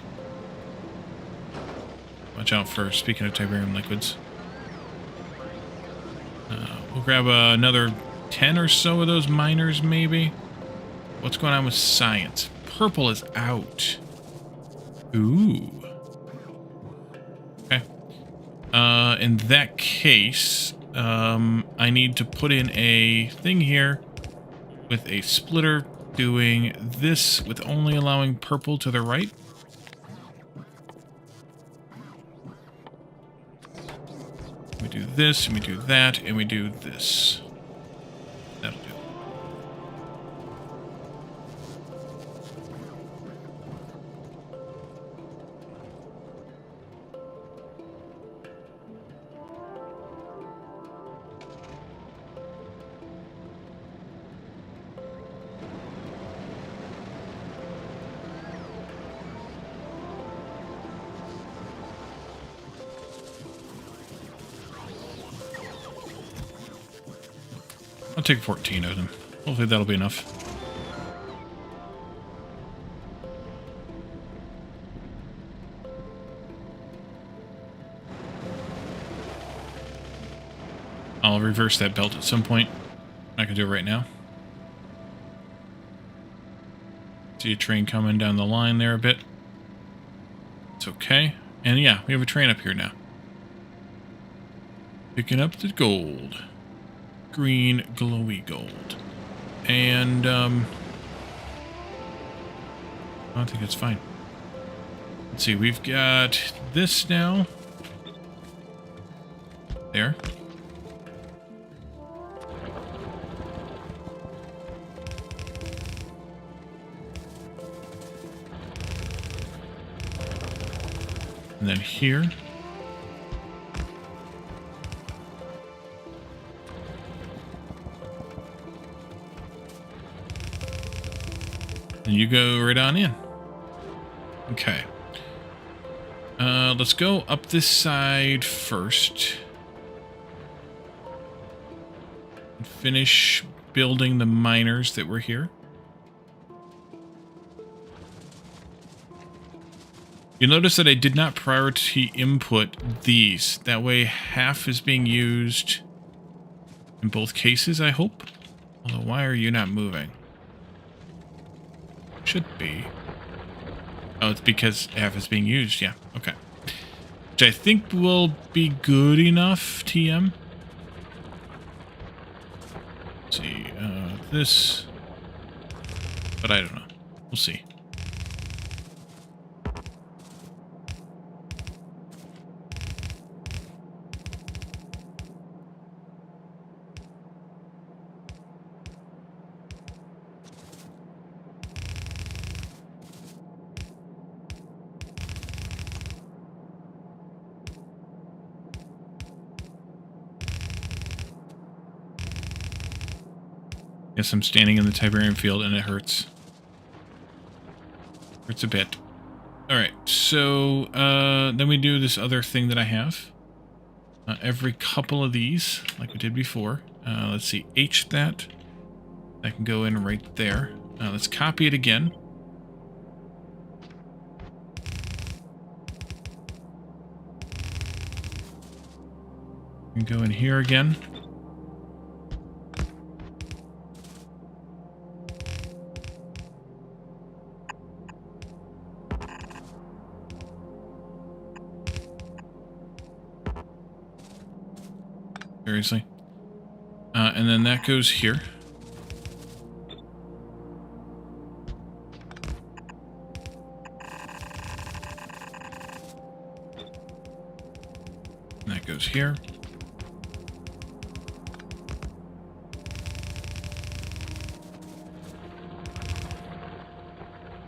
Watch out for, speaking of Tiberium liquids. We'll grab another 10 or so of those miners, maybe. What's going on with science? Purple is out. Ooh. Okay. In that case, I need to put in a thing here with a splitter doing this with only allowing purple to the right. We do this, and we do that, and we do this. That'll do. I'll take 14 of them. Hopefully that'll be enough. I'll reverse that belt at some point. I can do it right now. See a train coming down the line there a bit. It's okay. And yeah, we have a train up here now. Picking up the gold. Green glowy gold. And I think it's fine. Let's see, we've got this now. There. And then here. And you go right on in. Okay. Let's go up this side first. And finish building the miners that were here. You'll notice that I did not priority input these. That way half is being used in both cases, I hope. Although, why are you not moving? Should be. Oh, it's because half is being used. Yeah, okay. Which I think will be good enough, TM. Let's see, this. But I don't know. We'll see. Yes, I'm standing in the Tiberium field and it hurts. Hurts a bit. Alright, so then we do this other thing that I have. Every couple of these, like we did before. Let's see, H that. I can go in right there. Let's copy it again. And go in here again. Seriously. And then that goes here. And that goes here.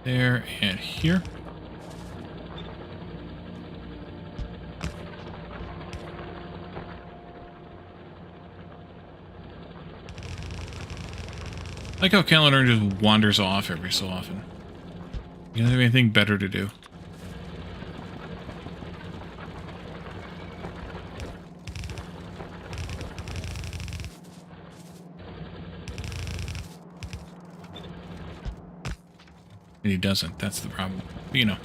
There and here. I like how Calendar just wanders off every so often. You don't have anything better to do. And he doesn't. That's the problem. But, you know.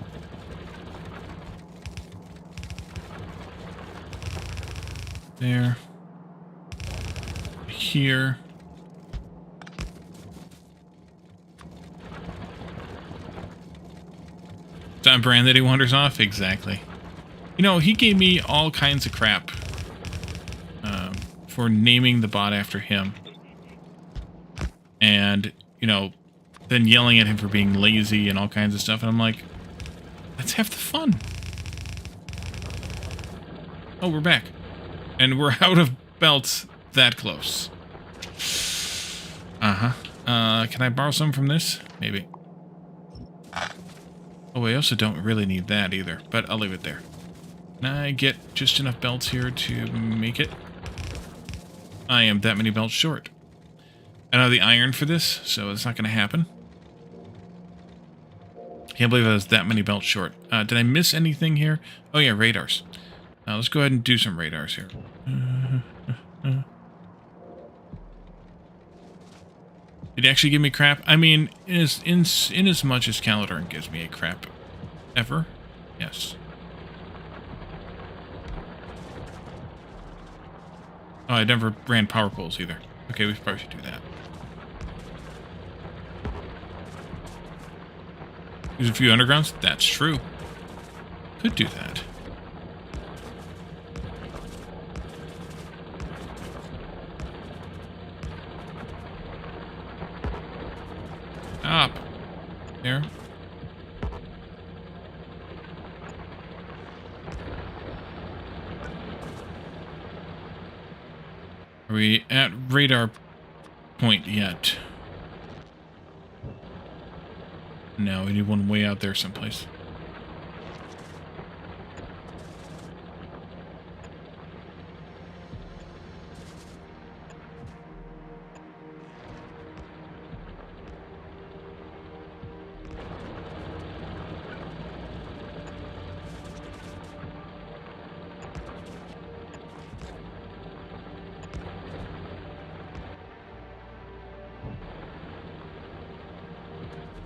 There. Here. That brand that he wanders off? Exactly. You know, he gave me all kinds of crap for naming the bot after him. And, you know, then yelling at him for being lazy and all kinds of stuff. And I'm like, let's have the fun. Oh, we're back. And we're out of belts that close. Uh-huh. Can I borrow some from this? Maybe. Oh, I also don't really need that either, but I'll leave it there. Can I get just enough belts here to make it? I am that many belts short. I don't have the iron for this, so it's not going to happen. Can't believe I was that many belts short. Did I miss anything here? Oh yeah, radars. Let's go ahead and do some radars here. Did he actually give me crap? I mean, in as much as Caladan gives me a crap ever, yes. Oh, I never ran power poles either. Okay, we probably should do that. Use a few undergrounds? That's true. Could do that. Stop. There. Are we at radar point yet? No, we need one way out there someplace.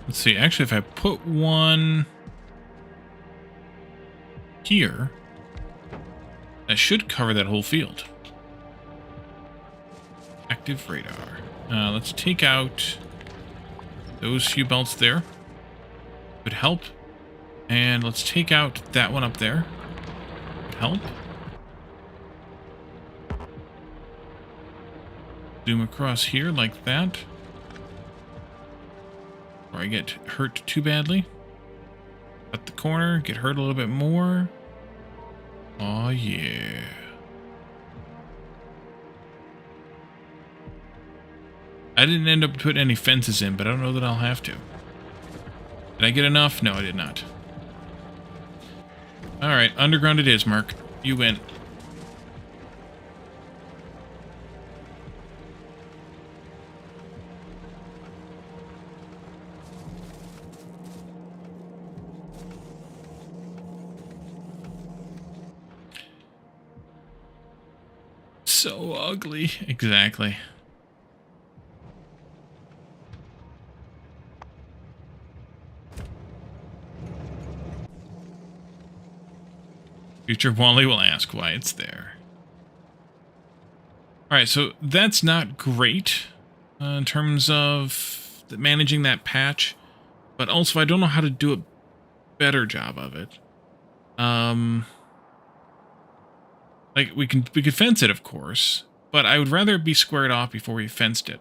Let's see, actually, if I put one here, that should cover that whole field. Active radar. Let's take out those few belts there. Would help. And let's take out that one up there. Would help. Zoom across here like that. Or I get hurt too badly. At the corner, get hurt a little bit more. Oh yeah. I didn't end up putting any fences in, but I don't know that I'll have to. Did I get enough? No, I did not. Alright, underground it is, Mark. You win. So ugly. Exactly. Future Wally will ask why it's there. Alright, so that's not great in terms of managing that patch, but also I don't know how to do a better job of it. Like, we could fence it, of course, but I would rather it be squared off before we fenced it.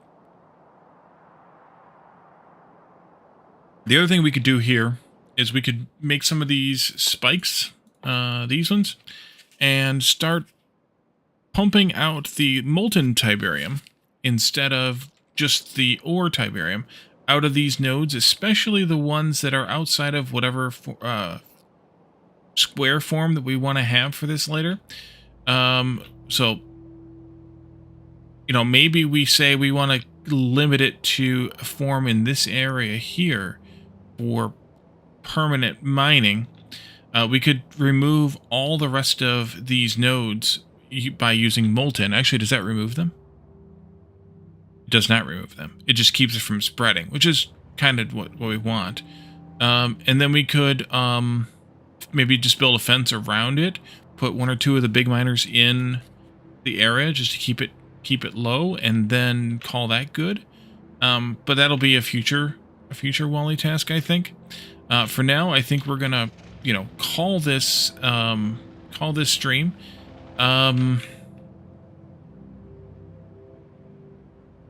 The other thing we could do here is we could make some of these spikes, these ones, and start pumping out the molten Tiberium instead of just the ore Tiberium out of these nodes, especially the ones that are outside of whatever square form that we want to have for this later. So, you know, maybe we say we want to limit it to a form in this area here for permanent mining. We could remove all the rest of these nodes by using molten. Actually, does that remove them? It does not remove them. It just keeps it from spreading, which is kind of what we want. And then we could maybe just build a fence around it, put 1 or 2 of the big miners in the area just to keep it low, and then call that good. But that'll be a future Wally task, I think. For now, I think we're gonna, call this stream.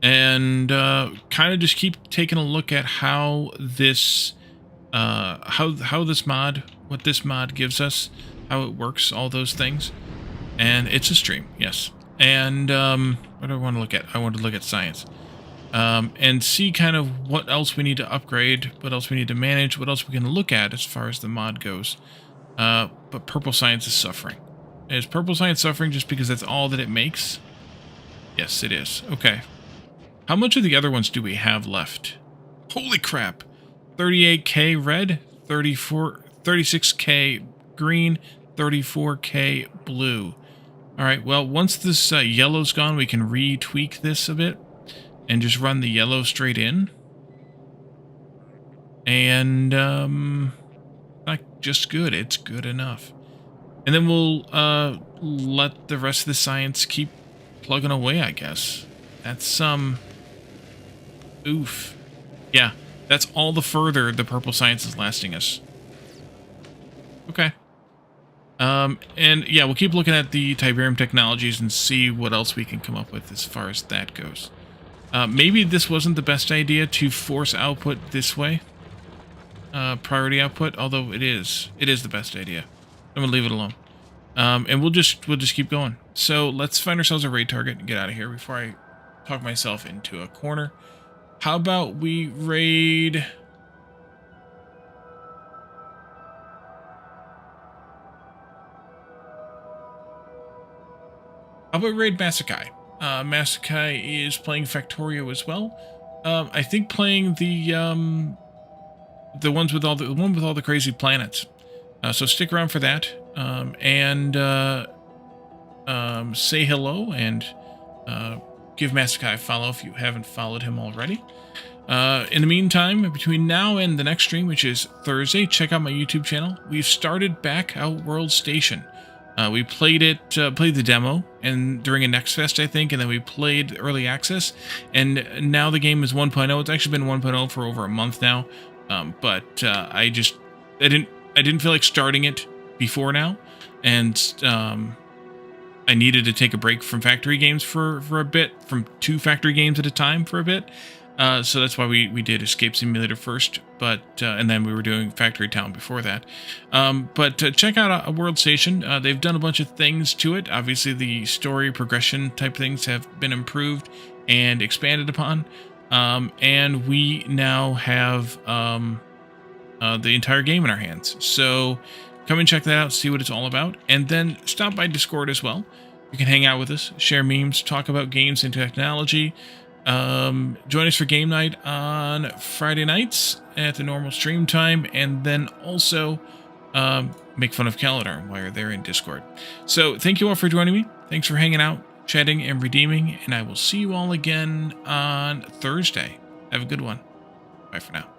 And kind of just keep taking a look at how this what this mod gives us, how it works, all those things. And it's a stream, yes. And what do I want to look at? I want to look at science. And see kind of what else we need to upgrade, what else we need to manage, what else we can look at as far as the mod goes. But purple science is suffering. Is purple science suffering just because that's all that it makes? Yes, it is. Okay. How much of the other ones do we have left? Holy crap. 38k red, 36k green, 34k blue. All right, well, once this yellow's gone, we can retweak this a bit and just run the yellow straight in. And not just good, it's good enough. And then we'll let the rest of the science keep plugging away, I guess. That's oof. Yeah, that's all the further the purple science is lasting us. Okay. And yeah, we'll keep looking at the Tiberium technologies and see what else we can come up with as far as that goes. Maybe this wasn't the best idea to force output this way. Priority output, although it is the best idea. I'm gonna leave it alone. And we'll just keep going. So let's find ourselves a raid target and get out of here before I talk myself into a corner. How about we raid... How about raid Masakai? Masakai is playing Factorio as well. I think playing the one with all the crazy planets. So stick around for that. And say hello and give Masakai a follow if you haven't followed him already. In the meantime, between now and the next stream, which is Thursday, check out my YouTube channel. We've started back Outworld Station. We played the demo, and during a Next Fest, I think, and then we played early access, and now the game is 1.0. It's actually been 1.0 for over a month now, but I didn't feel like starting it before now, and I needed to take a break from factory games for a bit, from 2 factory games at a time for a bit. So that's why we did Escape Simulator first, but and then we were doing Factory Town before that. But check out a World Station. They've done a bunch of things to it. Obviously, the story progression type things have been improved and expanded upon. And we now have the entire game in our hands. So come and check that out, see what it's all about, and then stop by Discord as well. You can hang out with us, share memes, talk about games and technology. Join us for game night on Friday nights at the normal stream time, and then also make fun of Calendar while you're there in Discord. So thank you all for joining me. Thanks for hanging out, chatting, and redeeming, and I will see you all again on Thursday. Have a good one. Bye for now.